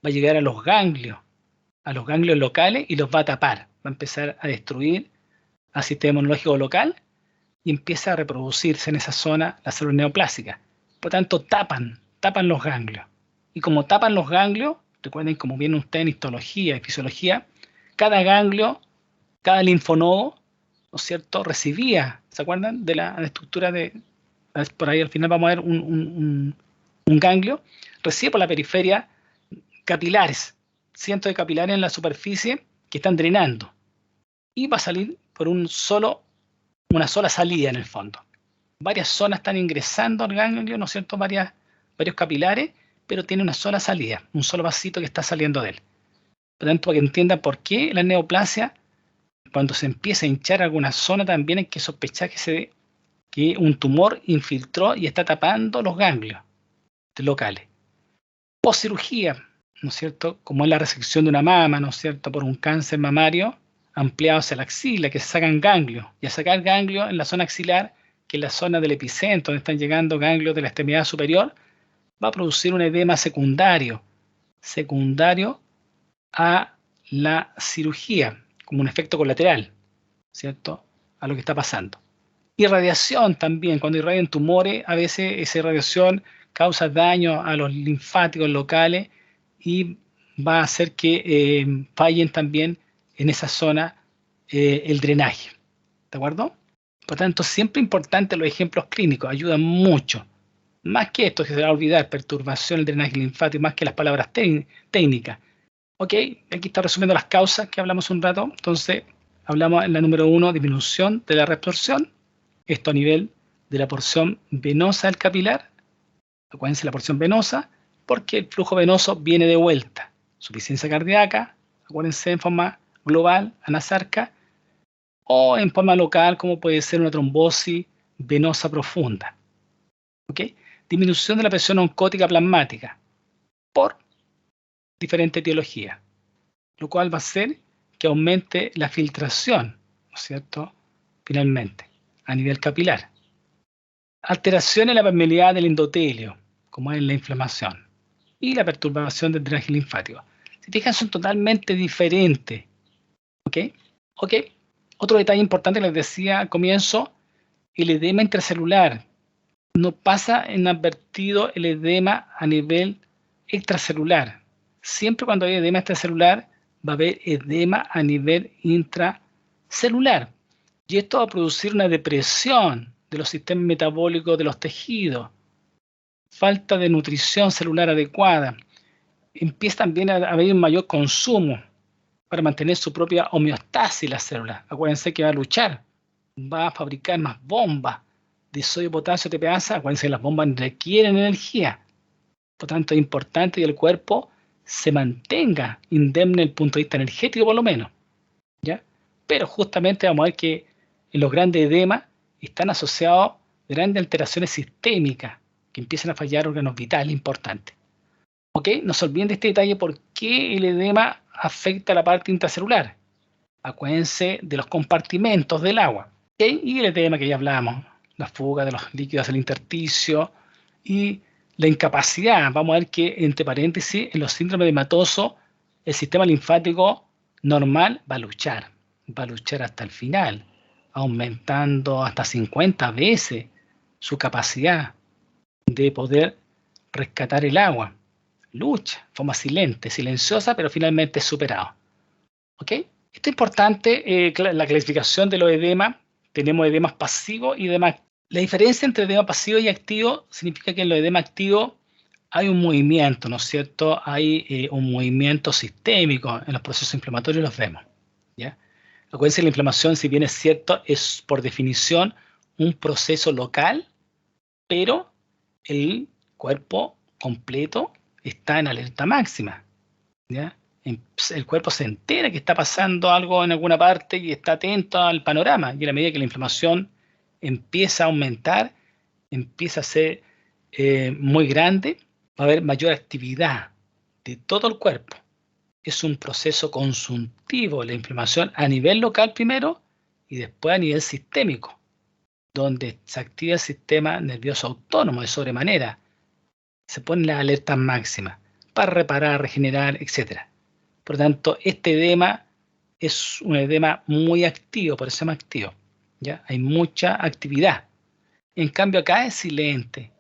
Va a llegar a los ganglios locales y los va a tapar. Va a empezar a destruir al sistema inmunológico local y empieza a reproducirse en esa zona las células neoplásicas. Por tanto, tapan los ganglios. Y como tapan los ganglios, recuerden, como viene usted en histología y fisiología, cada ganglio, cada linfonodo, ¿no es cierto?, recibía, ¿se acuerdan de la estructura de... Por ahí al final vamos a ver un ganglio, recibe por la periferia capilares, cientos de capilares en la superficie que están drenando. Y va a salir por una sola salida en el fondo. Varias zonas están ingresando al ganglio, ¿no es cierto? Varios capilares, pero tiene una sola salida, un solo vasito que está saliendo de él. Por lo tanto, para que entiendan por qué la neoplasia, cuando se empieza a hinchar alguna zona, también hay que sospechar que un tumor infiltró y está tapando los ganglios locales. Postcirugía, ¿no es cierto? Como es la resección de una mama, ¿no es cierto? Por un cáncer mamario ampliado hacia la axila, que se sacan ganglios. Y a sacar ganglios en la zona axilar, que es la zona del epicentro, donde están llegando ganglios de la extremidad superior, va a producir un edema secundario a la cirugía, como un efecto colateral, ¿cierto? A lo que está pasando. Irradiación también, cuando irradian tumores, a veces esa irradiación causa daño a los linfáticos locales y va a hacer que fallen también en esa zona el drenaje. ¿De acuerdo? Por tanto, siempre importante los ejemplos clínicos, ayudan mucho. Más que esto, que se va a olvidar, perturbación del drenaje linfático, más que las palabras técnicas. Ok, aquí está resumiendo las causas que hablamos un rato. Entonces, hablamos en la número 1, disminución de la reabsorción. Esto a nivel de la porción venosa del capilar. Acuérdense la porción venosa, porque el flujo venoso viene de vuelta. Suficiencia cardíaca, acuérdense en forma global, anasarca, o en forma local, como puede ser una trombosis venosa profunda. ¿Ok? Disminución de la presión oncótica plasmática por diferente etiología, lo cual va a hacer que aumente la filtración, ¿no es cierto? Finalmente, a nivel capilar. Alteración en la permeabilidad del endotelio, como es la inflamación, y la perturbación del drenaje linfático. Si fijan, son totalmente diferentes. ¿Ok? ¿Ok? Otro detalle importante, les decía al comienzo, el edema intracelular. No pasa inadvertido el edema a nivel extracelular. Siempre cuando hay edema extracelular, va a haber edema a nivel intracelular. Y esto va a producir una depresión de los sistemas metabólicos de los tejidos, falta de nutrición celular adecuada. Empieza también a haber un mayor consumo para mantener su propia homeostasis las células. Acuérdense que va a luchar, va a fabricar más bombas de sodio, potasio, TPasa. Acuérdense que las bombas requieren energía. Por tanto, es importante que el cuerpo se mantenga indemne desde el punto de vista energético, por lo menos. ¿Ya? Pero justamente vamos a ver que en los grandes edemas están asociados grandes alteraciones sistémicas que empiezan a fallar órganos vitales importantes. ¿Ok? No se olviden de este detalle, por qué el edema afecta a la parte intracelular. Acuérdense de los compartimentos del agua. ¿Ok? Y el edema que ya hablamos, la fuga de los líquidos del intersticio y la incapacidad. Vamos a ver que, entre paréntesis, en los síndromes hematosos, el sistema linfático normal va a luchar hasta el final, aumentando hasta 50 veces su capacidad de poder rescatar el agua. Lucha, forma silenciosa, pero finalmente es superado. ¿Ok? Esto es importante, la clasificación de los edemas. Tenemos edemas pasivos y edemas. La diferencia entre edema pasivo y activo significa que en los edemas activos hay un movimiento, ¿no es cierto? Hay un movimiento sistémico en los procesos inflamatorios, los vemos. ¿Ya? Acuérdense que la inflamación, si bien es cierto, es por definición un proceso local, pero el cuerpo completo está en alerta máxima. ¿Ya? El cuerpo se entera que está pasando algo en alguna parte y está atento al panorama. Y a la medida que la inflamación empieza a aumentar, empieza a ser muy grande, va a haber mayor actividad de todo el cuerpo. Es un proceso consultivo la inflamación a nivel local primero y después a nivel sistémico, donde se activa el sistema nervioso autónomo de sobremanera. Se ponen las alertas máximas para reparar, regenerar, etc. Por lo tanto, este edema es un edema muy activo, por eso se llama activo. ¿Ya? Hay mucha actividad. En cambio, acá es silente.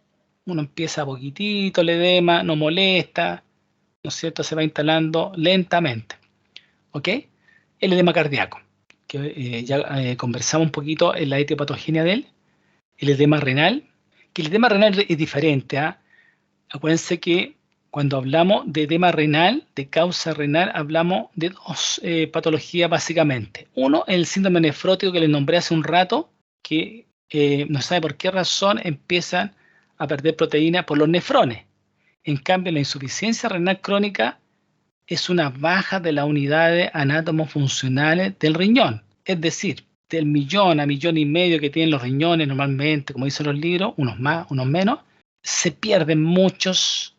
Uno empieza a poquitito el edema, no molesta, ¿no es cierto? Se va instalando lentamente. ¿Ok? El edema cardíaco, que ya conversamos un poquito en la etiopatogenia de él. El edema renal, que el edema renal es diferente. Acuérdense que cuando hablamos de edema renal, de causa renal, hablamos de dos patologías básicamente. Uno, el síndrome nefrótico que les nombré hace un rato, que no sabe por qué razón empiezan a perder proteína por los nefrones. En cambio, la insuficiencia renal crónica es una baja de las unidades anátomo-funcionales del riñón. Es decir, del 1.000.000 a 1.5 millones que tienen los riñones normalmente, como dicen los libros, unos más, unos menos, se pierden muchos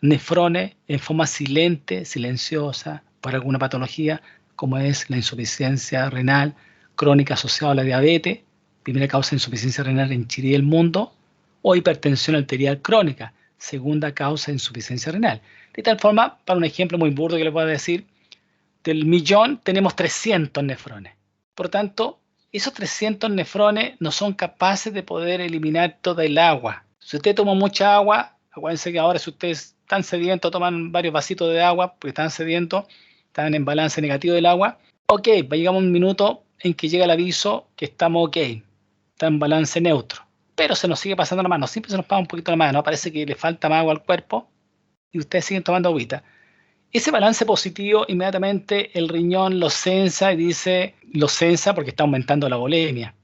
nefrones en forma silente, silenciosa, por alguna patología, como es la insuficiencia renal crónica asociada a la diabetes, primera causa de insuficiencia renal en Chile y el mundo, o hipertensión arterial crónica, segunda causa de insuficiencia renal. De tal forma, para un ejemplo muy burdo que les voy a decir, del 1.000.000 tenemos 300 nefrones. Por lo tanto, esos 300 nefrones no son capaces de poder eliminar toda el agua. Si usted toma mucha agua, acuérdense que ahora si ustedes están sedientos, toman varios vasitos de agua, porque están sedientos, están en balance negativo del agua, ok, va a llegar un minuto en que llega el aviso que estamos ok, está en balance neutro, pero se nos sigue pasando la mano, siempre se nos pasa un poquito la mano, parece que le falta más agua al cuerpo y ustedes siguen tomando agüita. Ese balance positivo, inmediatamente el riñón lo sensa y dice, lo sensa porque está aumentando la volemia.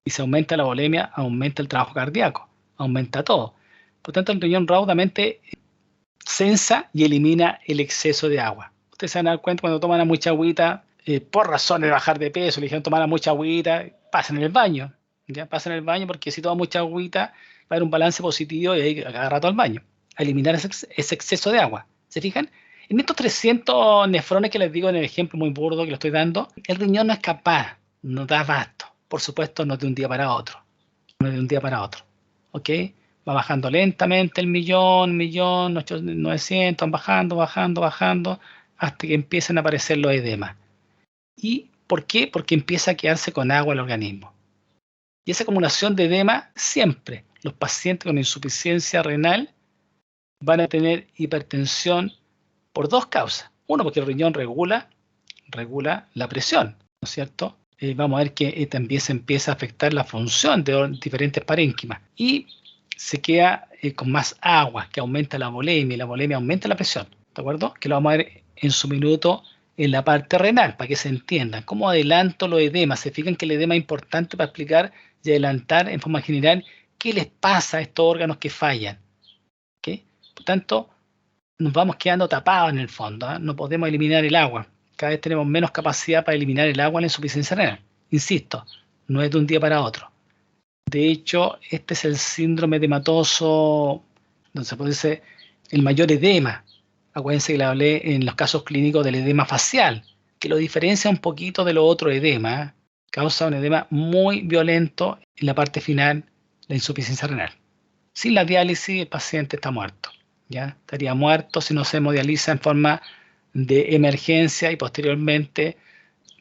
Y si aumenta la volemia, aumenta el trabajo cardíaco, aumenta todo. Por tanto, el riñón raudamente sensa y elimina el exceso de agua. Ustedes se van a dar cuenta cuando toman mucha agüita, por razones de bajar de peso, le dijeron tomar mucha agüita, pasen en el baño. ¿Ya? Pasen en el baño porque si toman mucha agüita, va a haber un balance positivo y hay que agarrar todo al baño, a eliminar ese exceso de agua. ¿Se fijan? En estos 300 nefrones que les digo en el ejemplo muy burdo que lo estoy dando, el riñón no es capaz, no da abasto. Por supuesto, no de un día para otro. No de un día para otro. ¿Ok? Va bajando lentamente el 1.900.000, bajando, hasta que empiezan a aparecer los edemas. ¿Y por qué? Porque empieza a quedarse con agua el organismo. Y esa acumulación de edema, siempre los pacientes con insuficiencia renal van a tener hipertensión por dos causas. Uno, porque el riñón regula la presión, ¿no es cierto? Vamos a ver que también se empieza a afectar la función de diferentes parénquimas y se queda con más agua, que aumenta la volemia, y la volemia aumenta la presión, ¿de acuerdo? Que lo vamos a ver en su minuto en la parte renal, para que se entiendan. ¿Cómo adelanto los edemas? Se fijan que el edema es importante para explicar y adelantar en forma general qué les pasa a estos órganos que fallan. ¿Okay? Por tanto, nos vamos quedando tapados en el fondo, ¿eh? No podemos eliminar el agua. Cada vez tenemos menos capacidad para eliminar el agua en la insuficiencia renal. Insisto, no es de un día para otro. De hecho, este es el síndrome edematoso, donde se puede decir el mayor edema. Acuérdense que le hablé en los casos clínicos del edema facial, que lo diferencia un poquito de lo otro edema. ¿Eh? Causa un edema muy violento en la parte final, la insuficiencia renal. Sin la diálisis, el paciente está muerto. ¿Ya? Estaría muerto si no se hemodializa en forma de emergencia y posteriormente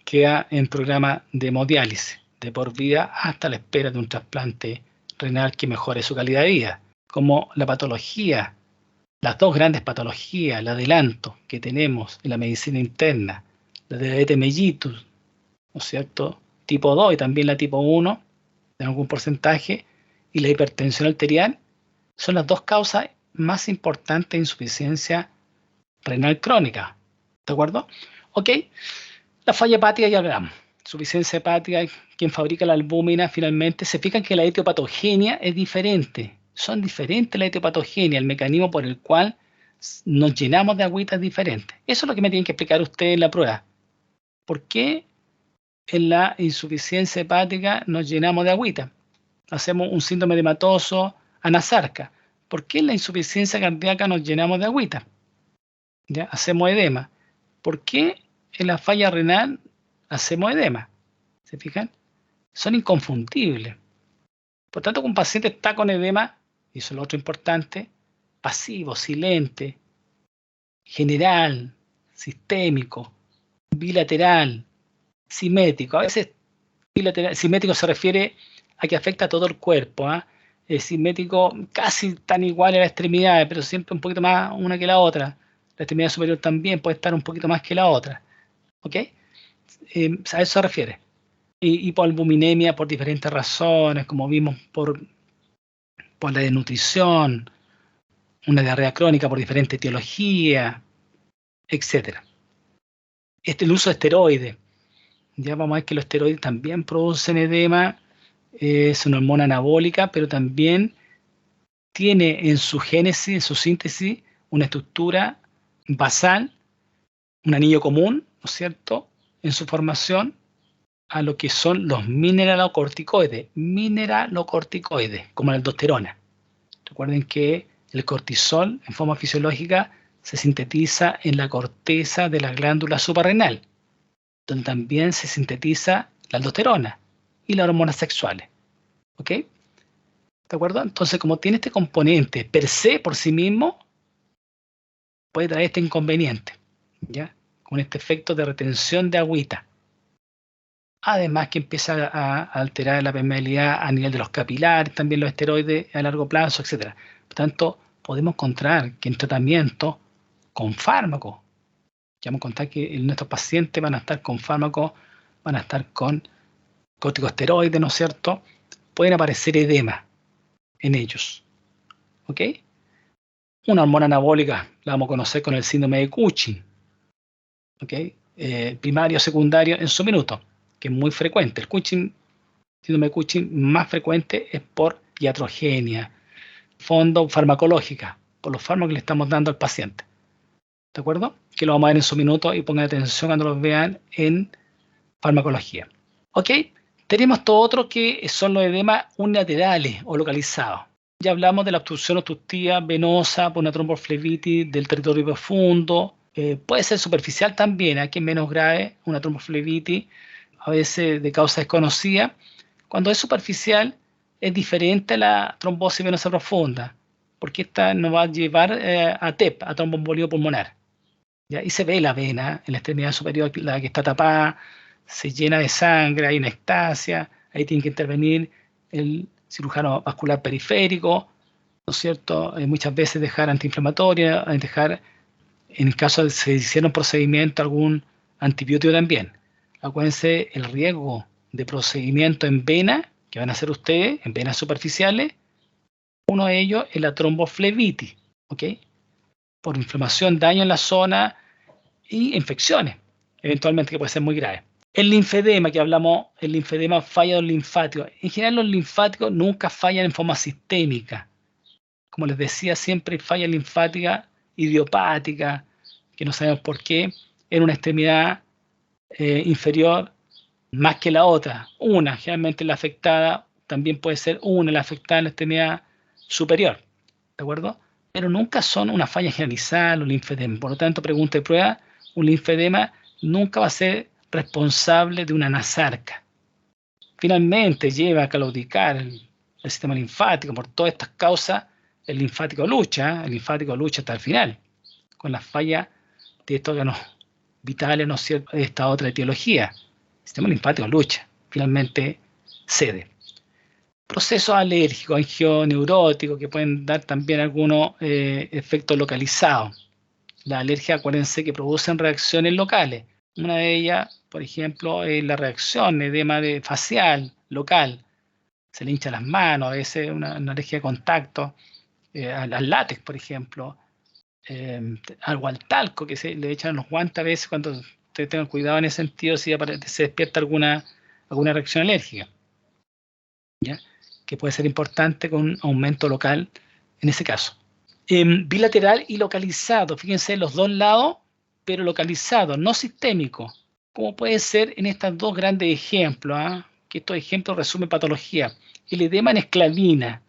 queda en programa de hemodiálisis de por vida hasta la espera de un trasplante renal que mejore su calidad de vida. Como la patología, las dos grandes patologías, el adelanto que tenemos en la medicina interna, la diabetes mellitus, ¿no es cierto? Tipo 2 y también la tipo 1, en algún porcentaje, y la hipertensión arterial, son las dos causas más importantes de insuficiencia renal crónica. ¿De acuerdo? Ok. La falla hepática ya hablamos. Insuficiencia hepática, quien fabrica la albúmina finalmente, se fijan que la etiopatogenia es diferente. Son diferentes la etiopatogenia, el mecanismo por el cual nos llenamos de agüita es diferente. Eso es lo que me tienen que explicar ustedes en la prueba. ¿Por qué en la insuficiencia hepática nos llenamos de agüita? Hacemos un síndrome edematoso anasarca. ¿Por qué en la insuficiencia cardíaca nos llenamos de agüita? ¿Ya? Hacemos edema. ¿Por qué en la falla renal hacemos edema? ¿Se fijan? Son inconfundibles. Por tanto, cuando un paciente está con edema, y eso es lo otro importante, pasivo, silente, general, sistémico, bilateral, simétrico. A veces bilateral, simétrico se refiere a que afecta a todo el cuerpo. Es simétrico casi tan igual a las extremidades, pero siempre un poquito más una que la otra. La extremidad superior también puede estar un poquito más que la otra. ¿Ok? A eso se refiere. Y por albuminemia por diferentes razones, como vimos por la desnutrición, una diarrea crónica por diferente etiología, etc. El uso de esteroides. Ya vamos a ver que los esteroides también producen edema, es una hormona anabólica, pero también tiene en su génesis, en su síntesis, una estructura basal, un anillo común, ¿no es cierto?, en su formación a lo que son los mineralocorticoides, como la aldosterona. Recuerden que el cortisol en forma fisiológica se sintetiza en la corteza de la glándula suprarrenal, donde también se sintetiza la aldosterona y las hormonas sexuales. ¿Ok? ¿De acuerdo? Entonces, como tiene este componente per se, por sí mismo, puede traer este inconveniente, ¿ya? Con este efecto de retención de agüita. Además que empieza a alterar la permeabilidad a nivel de los capilares, también los esteroides a largo plazo, etc. Por tanto, podemos encontrar que en tratamiento con fármacos, ya vamos a contar que nuestros pacientes van a estar con fármacos, van a estar con corticosteroides, ¿no es cierto? Pueden aparecer edema en ellos. ¿Ok? Una hormona anabólica la vamos a conocer con el síndrome de Cushing. ¿Ok? Primario, secundario, en su minuto, que es muy frecuente. El síndrome de Cushing más frecuente es por iatrogenia, fondo farmacológica, por los fármacos que le estamos dando al paciente. ¿De acuerdo? Que lo vamos a ver en su minuto y pongan atención cuando los vean en farmacología. ¿Ok? Tenemos todo otro que son los edemas unilaterales o localizados. Ya hablamos de la obstrucción obstructiva venosa por una tromboflebitis del territorio profundo. Puede ser superficial también, aquí es menos grave, una tromboflebitis, a veces de causa desconocida. Cuando es superficial, es diferente a la trombosis venosa profunda, porque esta nos va a llevar a TEP, a tromboembolio pulmonar. ¿Ya? Y se ve la vena en la extremidad superior, la que está tapada, se llena de sangre, hay una ectasia, ahí tiene que intervenir el cirujano vascular periférico, ¿no es cierto? Muchas veces dejar antiinflamatoria, dejar, en el caso de que se hiciera un procedimiento, algún antibiótico también. Acuérdense el riesgo de procedimiento en vena, que van a hacer ustedes, en venas superficiales, uno de ellos es la tromboflebitis, ¿ok? Por inflamación, daño en la zona y infecciones, eventualmente que puede ser muy grave. El linfedema, que hablamos, el linfedema falla de los linfáticos. En general los linfáticos nunca fallan en forma sistémica. Como les decía, siempre hay falla linfática idiopática, que no sabemos por qué, en una extremidad inferior más que la otra. Una, generalmente la afectada, también puede ser una la afectada en la extremidad superior. ¿De acuerdo? Pero nunca son una falla generalizada los linfedemas. Por lo tanto, pregunta y prueba, un linfedema nunca va a ser responsable de una nasarca. Finalmente lleva a claudicar el sistema linfático. Por todas estas causas, el linfático lucha hasta el final, con la falla de estos órganos vitales, ¿no es cierto?, de esta otra etiología. El sistema linfático lucha, finalmente cede. Procesos alérgicos, angioneuróticos, que pueden dar también algunos efectos localizados. Las alergias, acuérdense que producen reacciones locales. Una de ellas, por ejemplo, es la reacción edema facial, local. Se le hincha las manos, a veces una alergia de contacto, al látex, por ejemplo, algo al talco que se le echan los guantes a veces, cuando ustedes tengan cuidado en ese sentido, si se despierta alguna reacción alérgica, ¿ya? Que puede ser importante con un aumento local en ese caso. Bilateral y localizado, fíjense los dos lados, pero localizado, no sistémico, como puede ser en estos dos grandes ejemplos, que estos ejemplos resumen patología. El edema en esclavina,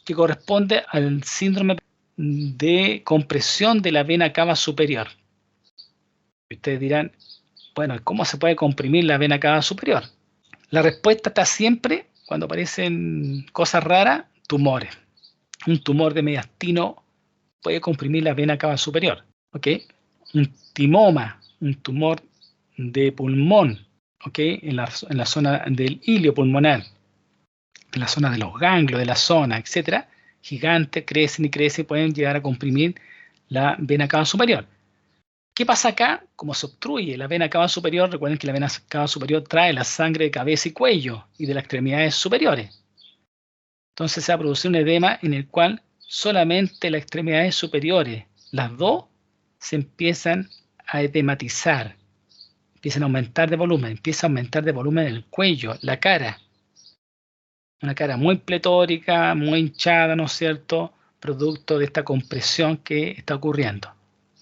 que corresponde al síndrome de compresión de la vena cava superior. Y ustedes dirán, bueno, ¿cómo se puede comprimir la vena cava superior? La respuesta está siempre, cuando aparecen cosas raras, tumores. Un tumor de mediastino puede comprimir la vena cava superior, ¿ok? Un timoma, un tumor de pulmón, ¿ok? En la zona del hilio pulmonar, en la zona de los ganglios, de la zona, etcétera, gigantes, crecen y crecen y pueden llegar a comprimir la vena cava superior. ¿Qué pasa acá? Como se obstruye la vena cava superior, recuerden que la vena cava superior trae la sangre de cabeza y cuello y de las extremidades superiores. Entonces se va a producir un edema en el cual solamente las extremidades superiores, las dos, se empiezan a edematizar, empiezan a aumentar de volumen, empieza a aumentar de volumen el cuello, la cara. Una cara muy pletórica, muy hinchada, ¿no es cierto? Producto de esta compresión que está ocurriendo.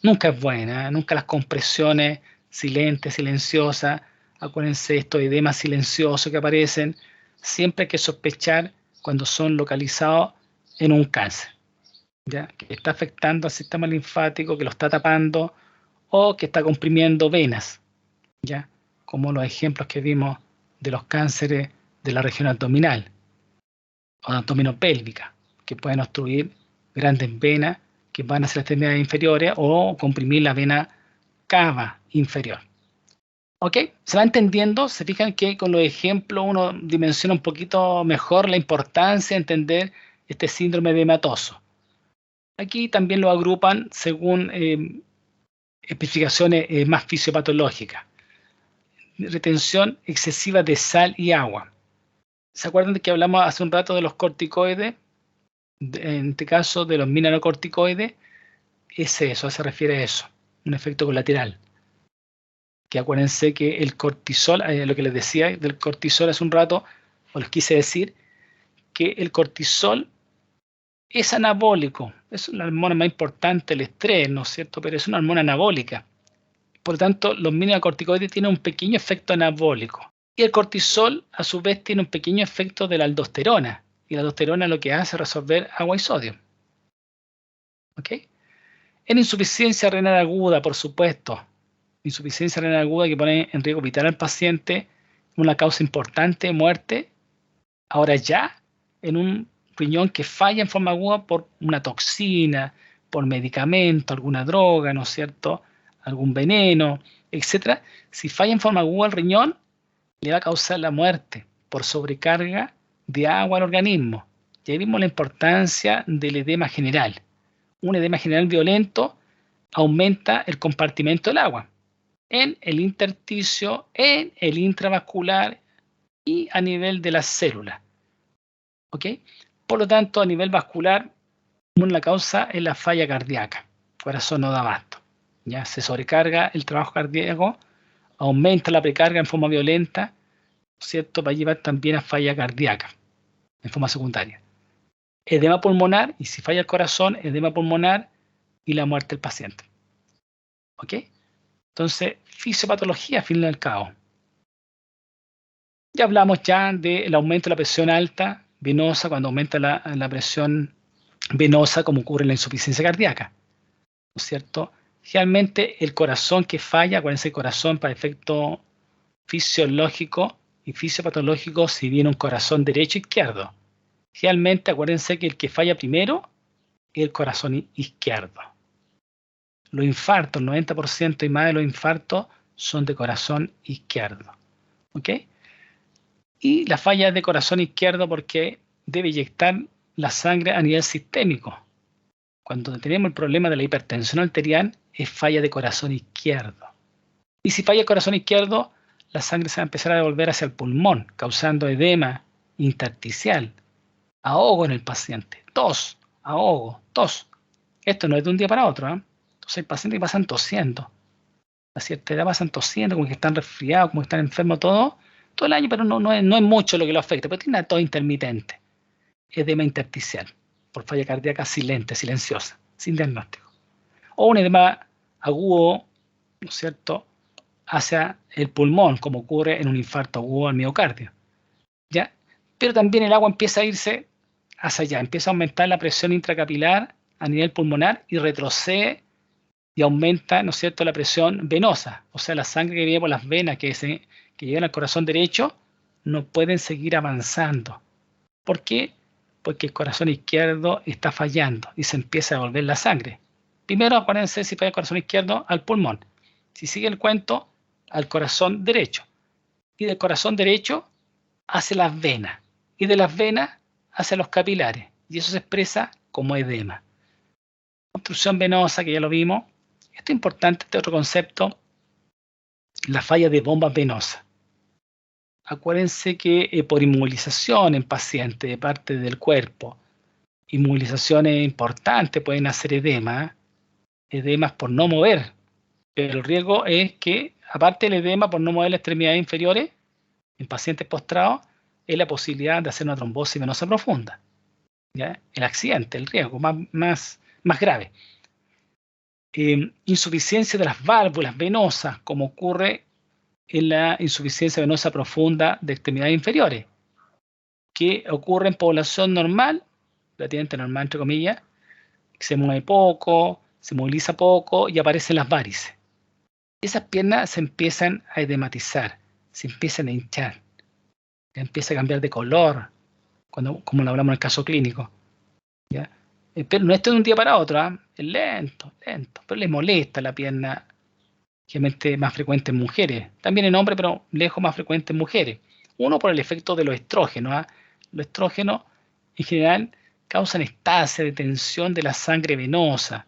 Nunca es buena, nunca las compresiones silentes, silenciosas. Acuérdense de estos edemas silenciosos que aparecen. Siempre hay que sospechar cuando son localizados en un cáncer, ¿ya? Que está afectando al sistema linfático, que lo está tapando o que está comprimiendo venas, ¿ya? Como los ejemplos que vimos de los cánceres de la región abdominal o abdominopélvica, que pueden obstruir grandes venas que van hacia las extremidades inferiores o comprimir la vena cava inferior. ¿Ok? ¿Se va entendiendo? ¿Se fijan que con los ejemplos uno dimensiona un poquito mejor la importancia de entender este síndrome edematoso? Aquí también lo agrupan según especificaciones más fisiopatológicas. Retención excesiva de sal y agua. ¿Se acuerdan de que hablamos hace un rato de los corticoides? En este caso de los mineralocorticoides, es eso, se refiere a eso, un efecto colateral. Que acuérdense que el cortisol, lo que les decía del cortisol hace un rato, o les quise decir, que el cortisol es anabólico, es la hormona más importante, el estrés, ¿no es cierto? Pero es una hormona anabólica. Por lo tanto, los mineralocorticoides tienen un pequeño efecto anabólico. Y el cortisol, a su vez, tiene un pequeño efecto de la aldosterona. Y la aldosterona lo que hace es resolver agua y sodio. ¿Ok? En insuficiencia renal aguda, por supuesto. Insuficiencia renal aguda que pone en riesgo vital al paciente, una causa importante de muerte, ahora ya, en un riñón que falla en forma aguda por una toxina, por medicamento, alguna droga, ¿no es cierto? Algún veneno, etc. Si falla en forma aguda el riñón, le va a causar la muerte por sobrecarga de agua al organismo. Ya vimos la importancia del edema general. Un edema general violento aumenta el compartimento del agua en el intersticio, en el intravascular y a nivel de las células. ¿Ok? Por lo tanto, a nivel vascular, la causa es la falla cardíaca. El corazón no da abasto. Ya se sobrecarga el trabajo cardíaco, aumenta la precarga en forma violenta, ¿cierto? Va a llevar también a falla cardíaca en forma secundaria. Edema pulmonar, y si falla el corazón, edema pulmonar y la muerte del paciente. ¿Ok? Entonces, fisiopatología, al fin y al cabo. Ya hablamos ya del aumento de la presión alta venosa, cuando aumenta la presión venosa, como ocurre en la insuficiencia cardíaca, ¿no es cierto? Generalmente el corazón que falla, acuérdense, el corazón para efecto fisiológico y fisiopatológico, si viene un corazón derecho e izquierdo. Generalmente, acuérdense que el que falla primero es el corazón izquierdo. Los infartos, el 90% y más de los infartos son de corazón izquierdo. ¿Ok? Y la falla es de corazón izquierdo porque debe inyectar la sangre a nivel sistémico. Cuando tenemos el problema de la hipertensión arterial, es falla de corazón izquierdo. Y si falla el corazón izquierdo, la sangre se va a empezar a devolver hacia el pulmón, causando edema intersticial, ahogo en el paciente, tos, ahogo, tos. Esto no es de un día para otro, ¿eh? Entonces hay pacientes que pasan tosiendo. A cierta edad pasan tosiendo, como que están resfriados, como que están enfermos todo el año, pero no es mucho lo que lo afecta, pero tiene una tos intermitente. Edema intersticial, por falla cardíaca silente, silenciosa, sin diagnóstico. O un edema agudo, ¿no es cierto?, hacia el pulmón, como ocurre en un infarto agudo al miocardio. ¿Ya? Pero también el agua empieza a irse hacia allá, empieza a aumentar la presión intracapilar a nivel pulmonar y retrocede y aumenta, ¿no es cierto?, la presión venosa, o sea, la sangre que viene por las venas que llegan al corazón derecho no pueden seguir avanzando. ¿Por qué? Porque el corazón izquierdo está fallando y se empieza a devolver la sangre. Primero, acuérdense, si falla el corazón izquierdo, al pulmón. Si sigue el cuento, al corazón derecho. Y del corazón derecho hacia las venas. Y de las venas hacia los capilares. Y eso se expresa como edema. Obstrucción venosa, que ya lo vimos. Esto es importante, este otro concepto, la falla de bombas venosas. acuérdense que por inmovilización en pacientes de parte del cuerpo, inmovilizaciones importantes pueden hacer edema, edemas por no mover, pero el riesgo es que, aparte del edema por no mover las extremidades inferiores, en pacientes postrados, es la posibilidad de hacer una trombosis venosa profunda. ¿Ya? El accidente, el riesgo más grave. Insuficiencia de las válvulas venosas, como ocurre en la insuficiencia venosa profunda de extremidades inferiores, que ocurre en población normal, relativamente normal entre comillas, que se mueve poco, se moviliza poco y aparecen las varices. Esas piernas se empiezan a edematizar, se empiezan a hinchar, empieza a cambiar de color, como lo hablamos en el caso clínico. ¿Ya? Pero no es de un día para otro, ¿eh? Es lento, pero le molesta la pierna, generalmente más frecuente en mujeres, también en hombres, pero lejos más frecuente en mujeres. Uno, por el efecto de los estrógenos. ¿Eh? Los estrógenos, en general, causan estasis de tensión de la sangre venosa,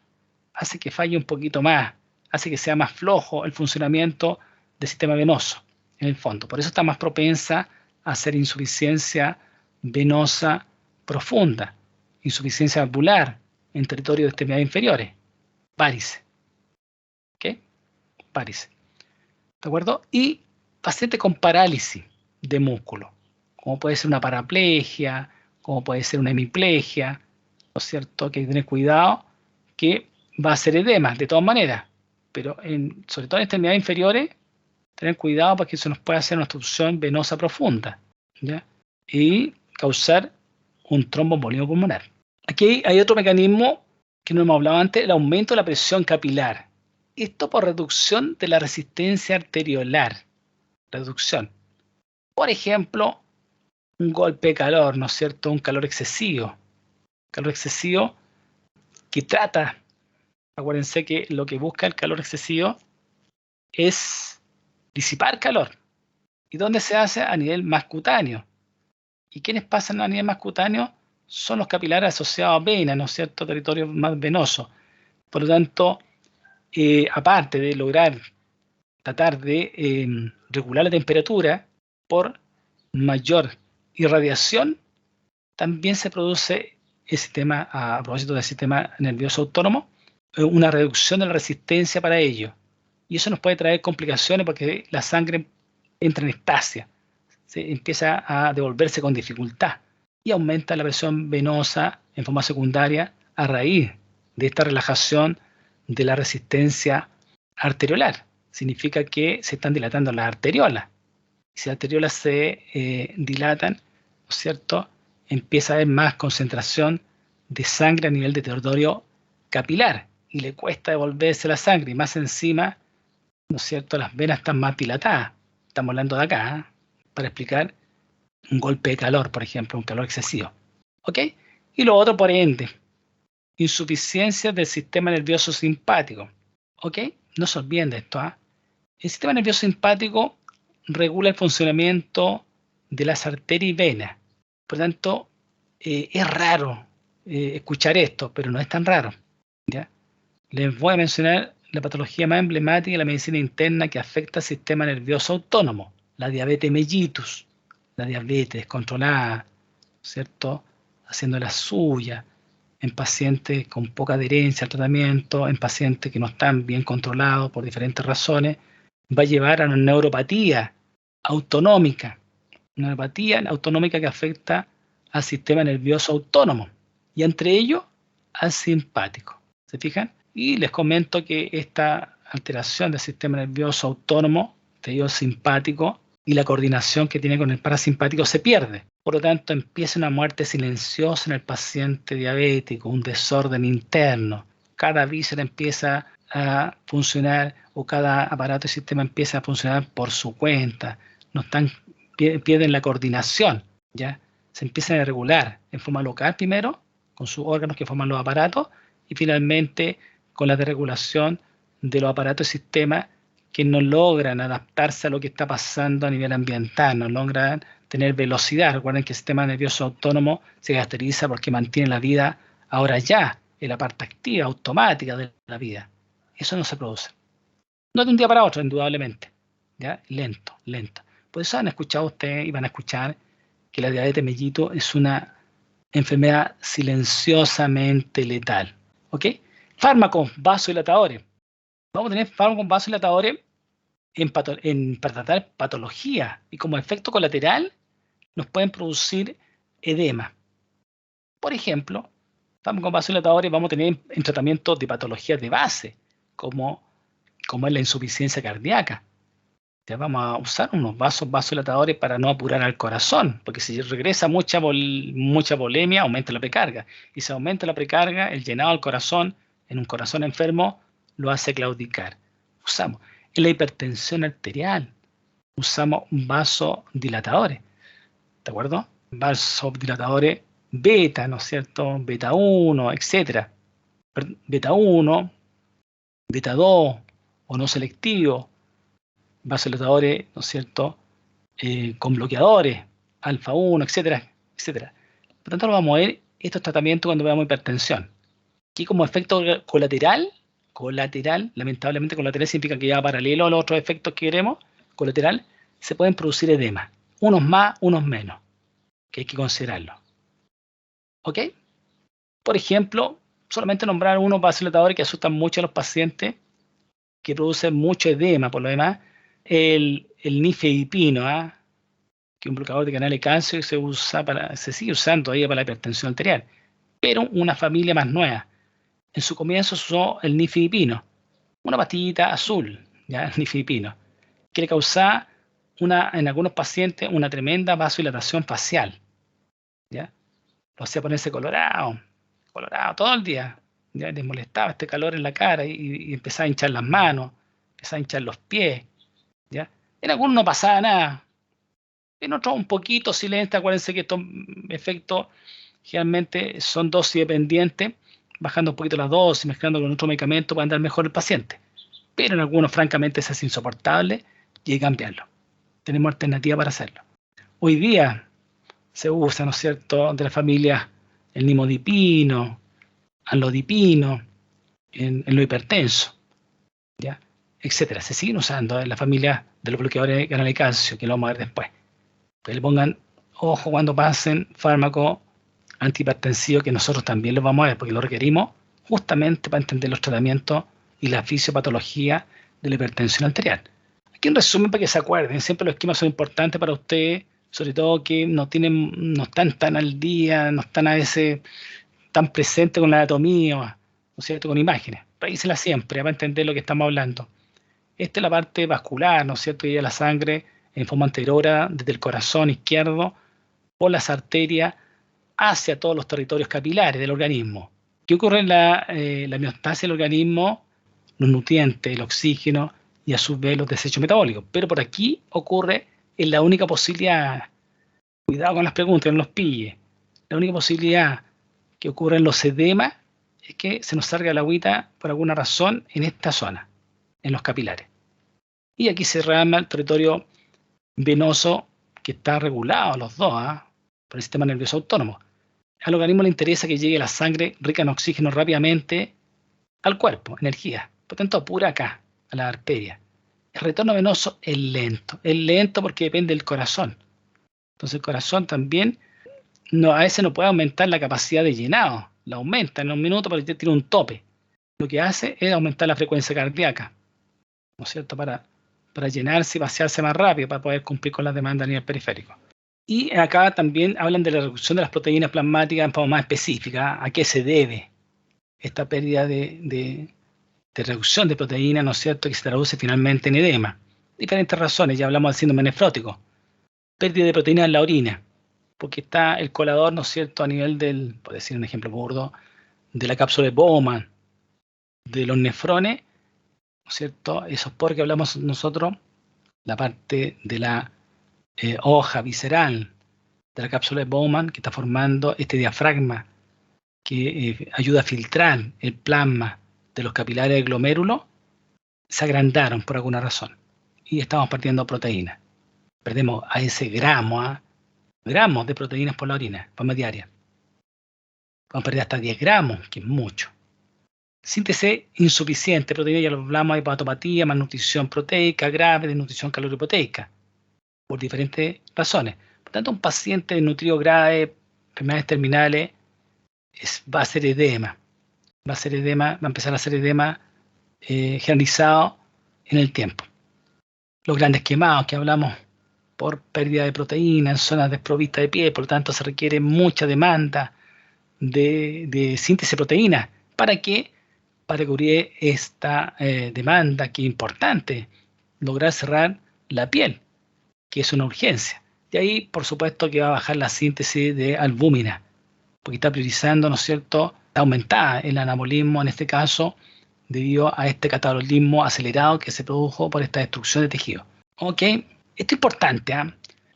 hace que falle un poquito más, hace que sea más flojo el funcionamiento del sistema venoso, en el fondo. Por eso está más propensa a hacer insuficiencia venosa profunda, insuficiencia valvular en territorio de extremidades inferiores, varices. ¿Ok? Varices. ¿De acuerdo? Y paciente con parálisis de músculo, como puede ser una paraplegia, como puede ser una hemiplegia, ¿no es cierto? Que hay que tener cuidado que va a ser edema de todas maneras, pero sobre todo en extremidades inferiores, tener cuidado porque eso nos puede hacer una obstrucción venosa profunda, ¿ya? Y causar un tromboembolismo pulmonar. Aquí hay otro mecanismo que no hemos hablado antes, el aumento de la presión capilar. Esto por reducción de la resistencia arteriolar. Reducción. Por ejemplo, un golpe de calor, ¿no es cierto? Un calor excesivo. Calor excesivo que trata, acuérdense que lo que busca el calor excesivo es disipar calor. ¿Y dónde se hace? A nivel más cutáneo. ¿Y quiénes pasan a nivel más cutáneo? Son los capilares asociados a venas, ¿no es cierto? Territorio más venoso. Por lo tanto, aparte de lograr tratar de regular la temperatura por mayor irradiación, también se produce el sistema, a propósito del sistema nervioso autónomo, una reducción de la resistencia para ello. Y eso nos puede traer complicaciones porque la sangre entra en estasia, se empieza a devolverse con dificultad y aumenta la presión venosa en forma secundaria a raíz de esta relajación de la resistencia arteriolar. Significa que se están dilatando las arteriolas. Si las arteriolas se dilatan, ¿no es cierto?, empieza a haber más concentración de sangre a nivel de territorio capilar y le cuesta devolverse la sangre y más encima, ¿no es cierto?, las venas están más dilatadas. Estamos hablando de acá, ¿eh?, para explicar un golpe de calor, por ejemplo, un calor excesivo. ¿Ok? Y lo otro, por ende, insuficiencia del sistema nervioso simpático. ¿Ok? No se olviden de esto. ¿Eh? El sistema nervioso simpático regula el funcionamiento de las arterias y venas. Por lo tanto, es raro escuchar esto, pero no es tan raro. ¿Ya? Les voy a mencionar la patología más emblemática de la medicina interna que afecta al sistema nervioso autónomo, la diabetes mellitus, la diabetes descontrolada, ¿cierto?, haciendo la suya en pacientes con poca adherencia al tratamiento, en pacientes que no están bien controlados por diferentes razones, va a llevar a una neuropatía autonómica, una neuropatía autonómica que afecta al sistema nervioso autónomo y entre ellos al simpático. ¿Se fijan? Y les comento que esta alteración del sistema nervioso autónomo, del simpático, y la coordinación que tiene con el parasimpático se pierde. Por lo tanto, empieza una muerte silenciosa en el paciente diabético, un desorden interno. Cada víscera empieza a funcionar o cada aparato y sistema empieza a funcionar por su cuenta. No están, pierden la coordinación, ¿ya? Se empiezan a regular en forma local primero, con sus órganos que forman los aparatos, y finalmente con la desregulación de los aparatos y sistemas que no logran adaptarse a lo que está pasando a nivel ambiental, no logran tener velocidad. Recuerden que el sistema nervioso autónomo se caracteriza porque mantiene la vida ahora ya, en la parte activa, automática de la vida. Eso no se produce. No de un día para otro, indudablemente. ¿Ya? Lento, lento. Por eso han escuchado ustedes y van a escuchar que la diabetes mellito es una enfermedad silenciosamente letal. ¿Ok? Fármacos vasodilatadores. Vamos a tener fármacos vasodilatadores para tratar patología y como efecto colateral nos pueden producir edema. Por ejemplo, fármacos vasodilatadores vamos a tener en tratamiento de patologías de base, como es la insuficiencia cardíaca. Ya vamos a usar unos vasodilatadores para no apurar al corazón, porque si regresa mucha volemia, aumenta la precarga. Y si aumenta la precarga, el llenado del corazón en un corazón enfermo lo hace claudicar. Usamos. En la hipertensión arterial, usamos vasodilatadores. ¿De acuerdo? Vasodilatadores beta, ¿no es cierto? Beta 1, etcétera. Beta 1, beta 2 o no selectivo. Vasodilatadores, ¿no es cierto? Con bloqueadores, alfa 1, etcétera, etcétera. Por lo tanto, lo vamos a ver estos tratamientos cuando veamos hipertensión. Aquí como efecto colateral, lamentablemente colateral significa que ya paralelo a los otros efectos que queremos, colateral, se pueden producir edemas. Unos más, unos menos, que hay que considerarlo. ¿Ok? Por ejemplo, solamente nombrar unos vasodilatadores que asustan mucho a los pacientes, que producen mucho edema, por lo demás, el nifedipino, que es un bloqueador de canal de calcio y se sigue usando todavía para la hipertensión arterial, pero una familia más nueva. En su comienzo se usó el nifedipino, una pastillita azul, ¿ya? El nifedipino, que le causaba en algunos pacientes una tremenda vasodilatación facial, ¿ya? Lo hacía ponerse colorado todo el día, ¿ya? Les molestaba este calor en la cara y empezaba a hinchar las manos, empezaba a hinchar los pies, ¿ya? En algunos no pasaba nada, en otros un poquito silente. Acuérdense que estos efectos generalmente son dosis dependientes, bajando un poquito la dosis, mezclando con otro medicamento para andar mejor el paciente. Pero en algunos francamente se hace insoportable y hay que cambiarlo. Tenemos alternativa para hacerlo. Hoy día se usa, ¿no es cierto?, de la familia el nimodipino, amlodipino, en lo hipertenso, ¿ya? Etcétera. Se siguen usando en la familia de los bloqueadores de canal de calcio, que lo vamos a ver después. Que le pongan ojo cuando pasen fármacos antihipertensivos, que nosotros también los vamos a ver, porque lo requerimos justamente para entender los tratamientos y la fisiopatología de la hipertensión arterial. Aquí un resumen para que se acuerden. Siempre los esquemas son importantes para ustedes, sobre todo que no están tan al día, no están a veces tan presentes con la anatomía, ¿no es cierto?, con imágenes. Revísela siempre para entender lo que estamos hablando. Esta es la parte vascular, ¿no es cierto?, y la sangre en forma anterior desde el corazón izquierdo por las arterias hacia todos los territorios capilares del organismo. ¿Qué ocurre en la homeostasis del organismo? Los nutrientes, el oxígeno y a su vez los desechos metabólicos. Pero por aquí ocurre en la única posibilidad, cuidado con las preguntas, no los pille, la única posibilidad que ocurre en los edemas es que se nos salga la agüita por alguna razón en esta zona, en los capilares. Y aquí se derrama el territorio venoso que está regulado, los dos, por el sistema nervioso autónomo. Al organismo le interesa que llegue la sangre rica en oxígeno rápidamente al cuerpo, energía. Por tanto, apura acá, a la arteria. El retorno venoso es lento porque depende del corazón. Entonces el corazón también a veces no puede aumentar la capacidad de llenado, la aumenta en un minuto porque tiene un tope. Lo que hace es aumentar la frecuencia cardíaca, ¿no es cierto?, para llenarse y vaciarse más rápido, para poder cumplir con las demandas a nivel periférico. Y acá también hablan de la reducción de las proteínas plasmáticas en forma más específica. ¿A qué se debe esta pérdida de reducción de proteínas, ¿no es cierto?, que se traduce finalmente en edema? Diferentes razones, ya hablamos del síndrome nefrótico. Pérdida de proteínas en la orina, porque está el colador, ¿no es cierto?, a nivel por decir un ejemplo burdo, de la cápsula de Bowman, de los nefrones, ¿no es cierto?, esos poros que hablamos nosotros, la parte de la hoja visceral de la cápsula de Bowman, que está formando este diafragma que ayuda a filtrar el plasma de los capilares del glomérulo, se agrandaron por alguna razón y estamos perdiendo proteínas. Perdemos a ese gramos de proteínas por la orina, forma diaria. Vamos a perder hasta 10 gramos, que es mucho. Síntesis insuficiente de proteína, ya lo hablamos, hepatopatía, malnutrición proteica grave, desnutrición caloriproteica. por diferentes razones. Por tanto, un paciente desnutrido grave, enfermedades terminales, va a ser edema. Va a empezar a hacer edema generalizado en el tiempo. Los grandes quemados que hablamos por pérdida de proteína en zonas desprovistas de piel, por lo tanto se requiere mucha demanda de síntesis de proteína. ¿Para qué? Para cubrir esta demanda que es importante, lograr cerrar la piel, que es una urgencia. Y ahí, por supuesto, que va a bajar la síntesis de albúmina, porque está priorizando, ¿no es cierto?, está aumentada el anabolismo en este caso, debido a este catabolismo acelerado que se produjo por esta destrucción de tejido. Ok, esto es importante.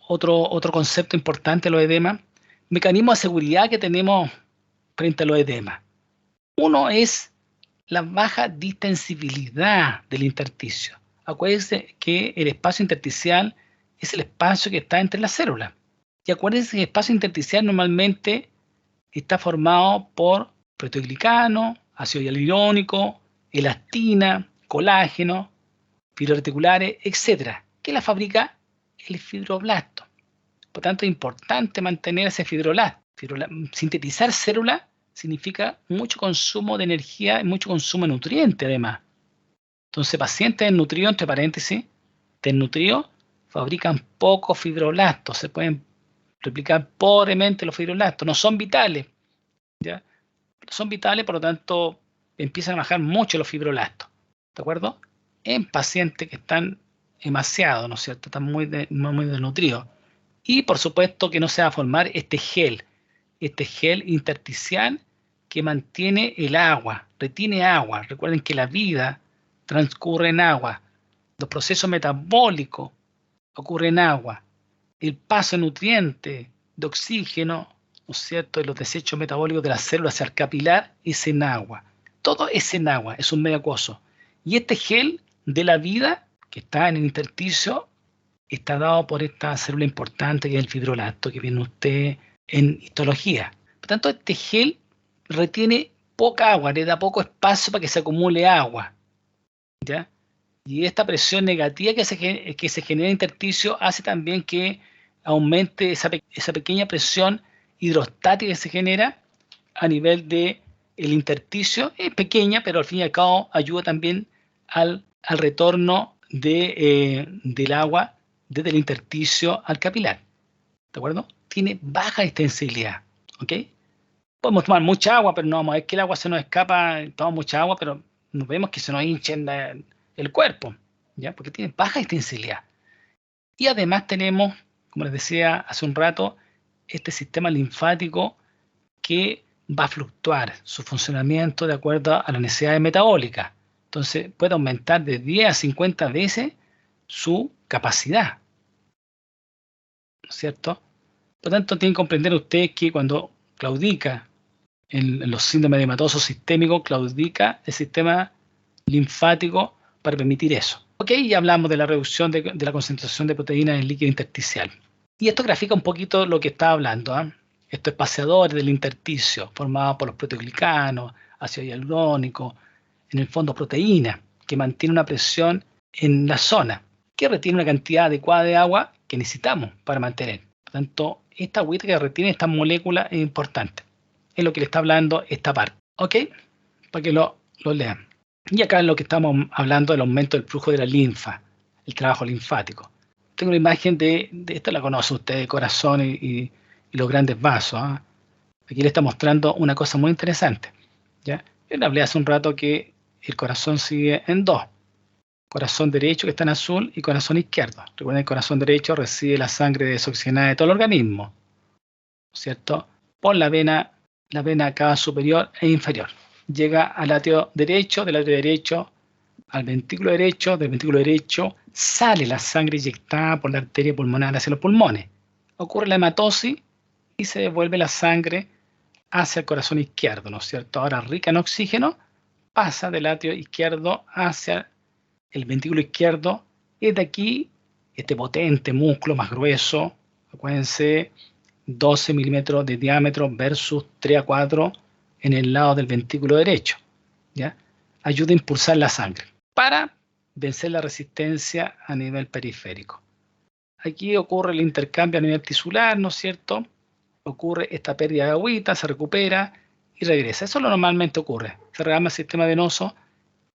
Otro concepto importante de los edemas, mecanismo de seguridad que tenemos frente a los edemas. Uno es la baja distensibilidad del intersticio. Acuérdense que el espacio intersticial es el espacio que está entre las células. Y acuérdense que el espacio intersticial normalmente está formado por proteoglicano, ácido hialurónico, elastina, colágeno, fibras reticulares, etc. ¿Qué la fabrica? El fibroblasto. Por tanto, es importante mantener ese fibroblasto. Sintetizar células significa mucho consumo de energía y mucho consumo de nutrientes, además. Entonces, pacientes desnutridos, entre paréntesis, desnutridos, fabrican pocos fibroblastos. Se pueden replicar pobremente los fibroblastos. No son vitales. ¿Ya? Son vitales, por lo tanto, empiezan a bajar mucho los fibroblastos. ¿De acuerdo? En pacientes que están demasiado, ¿no es cierto? Están muy desnutridos. Y, por supuesto, que no se va a formar este gel intersticial que mantiene el agua, retiene agua. Recuerden que la vida transcurre en agua. Los procesos metabólicos ocurren en agua. El paso de nutrientes, de oxígeno, ¿no es cierto?, de los desechos metabólicos de las células hacia el capilar es en agua. Todo es en agua, es un medio acuoso. Y este gel de la vida que está en el intersticio está dado por esta célula importante que es el fibroblasto, que viene usted en histología. Por tanto, este gel retiene poca agua, le da poco espacio para que se acumule agua. ¿Ya? Y esta presión negativa que se genera en el intersticio hace también que aumente esa pequeña presión hidrostática que se genera a nivel del intersticio. Es pequeña, pero al fin y al cabo ayuda también al retorno del agua desde el intersticio al capilar. ¿De acuerdo? Tiene baja extensibilidad. ¿Ok? Podemos tomar mucha agua, pero no vamos a ver que el agua se nos escapa. Tomamos mucha agua, pero nos vemos que se nos hincha el cuerpo, ¿ya? Porque tiene baja extensibilidad. Y además tenemos, como les decía hace un rato, este sistema linfático que va a fluctuar su funcionamiento de acuerdo a las necesidades metabólicas. Entonces puede aumentar de 10 a 50 veces su capacidad. ¿No es cierto? Por lo tanto, tienen que comprender ustedes que cuando claudica en los síndromes de hematoso sistémico, claudica el sistema linfático para permitir eso. Ok, ya hablamos de la reducción de la concentración de proteínas en el líquido intersticial. Y esto grafica un poquito lo que estaba hablando. Estos espaciadores del intersticio, formados por los proteoglicanos, ácido hialurónico, en el fondo proteínas, que mantienen una presión en la zona, que retiene una cantidad adecuada de agua que necesitamos para mantener. Por lo tanto, esta agüita que retiene estas moléculas es importante. Es lo que le está hablando esta parte. ¿Ok? Para que lo lean. Y acá es lo que estamos hablando del aumento del flujo de la linfa, el trabajo linfático. Tengo una imagen de esto, la conoce usted, de corazón y los grandes vasos. Aquí le está mostrando una cosa muy interesante. ¿Ya? Yo le hablé hace un rato que el corazón sigue en dos. Corazón derecho que está en azul y corazón izquierdo. Recuerden, el corazón derecho recibe la sangre desoxigenada de todo el organismo, ¿cierto? Por la vena cava superior e inferior. Llega al atrio derecho, del atrio derecho al ventrículo derecho, del ventrículo derecho sale la sangre inyectada por la arteria pulmonar hacia los pulmones. Ocurre la hematosis y se devuelve la sangre hacia el corazón izquierdo, ¿no es cierto? Ahora rica en oxígeno, pasa del atrio izquierdo hacia el ventrículo izquierdo y desde aquí este potente músculo más grueso, acuérdense, 12 milímetros de diámetro versus 3 a 4 en el lado del ventrículo derecho, ¿ya? Ayuda a impulsar la sangre para vencer la resistencia a nivel periférico. aquí ocurre el intercambio a nivel tisular, ¿no es cierto? Ocurre esta pérdida de agüita, se recupera y regresa. Eso es lo normalmente ocurre. Se rearma el sistema venoso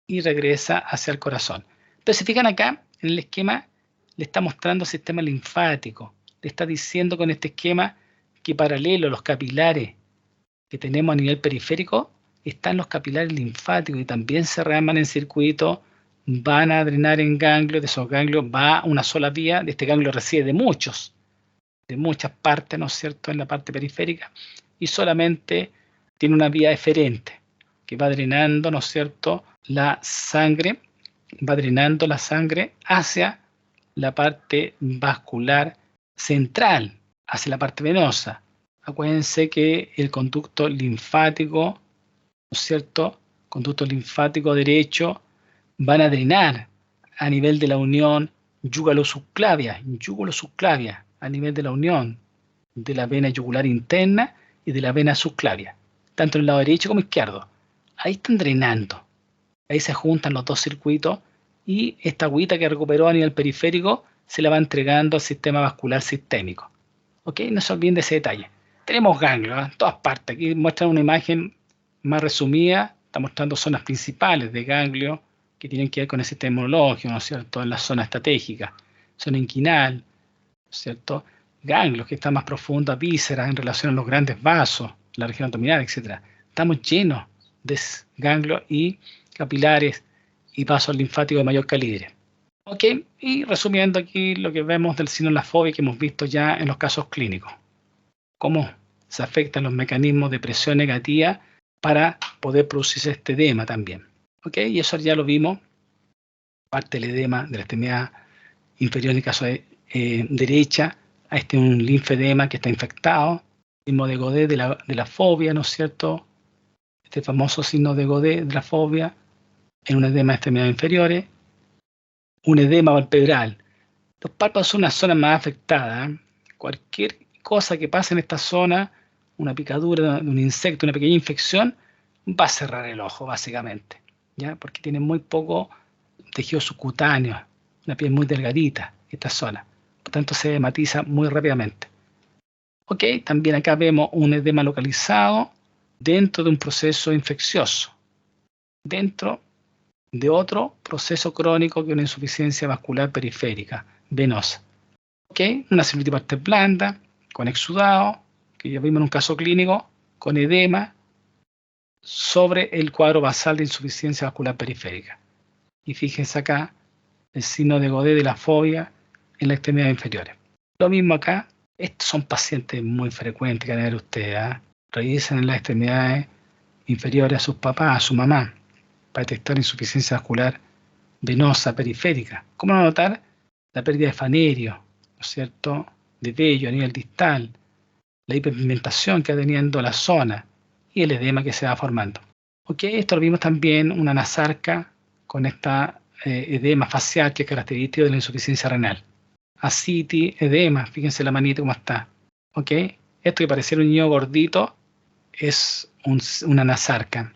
y regresa hacia el corazón. Pero si fijan acá, en el esquema, le está mostrando el sistema linfático. Le está diciendo con este esquema que paralelo a los capilares que tenemos a nivel periférico, están los capilares linfáticos y también se rearman en circuito, van a drenar en ganglios, de esos ganglios va una sola vía, de este ganglio reside de muchas partes, ¿no es cierto?, en la parte periférica, y solamente tiene una vía eferente, que va drenando, ¿no es cierto?, la sangre, va drenando la sangre hacia la parte vascular central, hacia la parte venosa. Acuérdense que el conducto linfático, ¿no es cierto?, conducto linfático derecho, van a drenar a nivel de la unión yúgalo-subclavia, a nivel de la unión de la vena yugular interna y de la vena subclavia, tanto en el lado derecho como izquierdo. Ahí están drenando, ahí se juntan los dos circuitos y esta agüita que recuperó a nivel periférico se la va entregando al sistema vascular sistémico. ¿Ok? No se olviden de ese detalle. Tenemos ganglios en todas partes. Aquí muestran una imagen más resumida, está mostrando zonas principales de ganglio que tienen que ver con el sistema inmunológico, ¿no es cierto?, en la zona estratégica, zona inquinal, ¿no es cierto?, ganglios que están más profundas, vísceras en relación a los grandes vasos, la región abdominal, etc. Estamos llenos de ganglios y capilares y vasos linfáticos de mayor calibre. Ok, y resumiendo aquí lo que vemos del signo de la fobia que hemos visto ya en los casos clínicos. Cómo se afectan los mecanismos de presión negativa para poder producirse este edema también. Ok, y eso ya lo vimos, parte del edema de la extremidad inferior en el caso de derecha, a un linfedema que está infectado, mismo de Godet de la fobia, ¿no es cierto? Este famoso signo de Godet de la fobia en un edema de extremidades inferiores, un edema palpebral. Los párpados son una zona más afectada. Cualquier cosa que pase en esta zona, una picadura de un insecto, una pequeña infección, va a cerrar el ojo, básicamente, ¿ya? Porque tiene muy poco tejido subcutáneo, una piel muy delgadita, esta zona. Por tanto, se hematiza muy rápidamente. Ok, también acá vemos un edema localizado dentro de un proceso infeccioso, dentro de otro proceso crónico que es una insuficiencia vascular periférica, venosa. Ok, una celulitis parte blanda, con exudado, que ya vimos en un caso clínico, con edema sobre el cuadro basal de insuficiencia vascular periférica. Y fíjense acá el signo de Godet de la fobia en la extremidad inferior. Lo mismo acá, estos son pacientes muy frecuentes que van a ver ustedes. Revisen en las extremidades inferiores a sus papás, a su mamá, para detectar insuficiencia vascular venosa periférica. ¿Cómo no notar? La pérdida de fanerio, ¿no es cierto?, de vello a nivel distal, la hiperpigmentación que va teniendo la zona y el edema que se va formando. Ok, esto lo vimos también una anasarca con esta edema facial que es característico de la insuficiencia renal. Ascitis, edema, fíjense la manita cómo está. Ok, esto que pareciera un niño gordito es una anasarca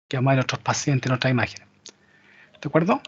que vamos a ver en otros pacientes en otras imágenes. ¿De acuerdo?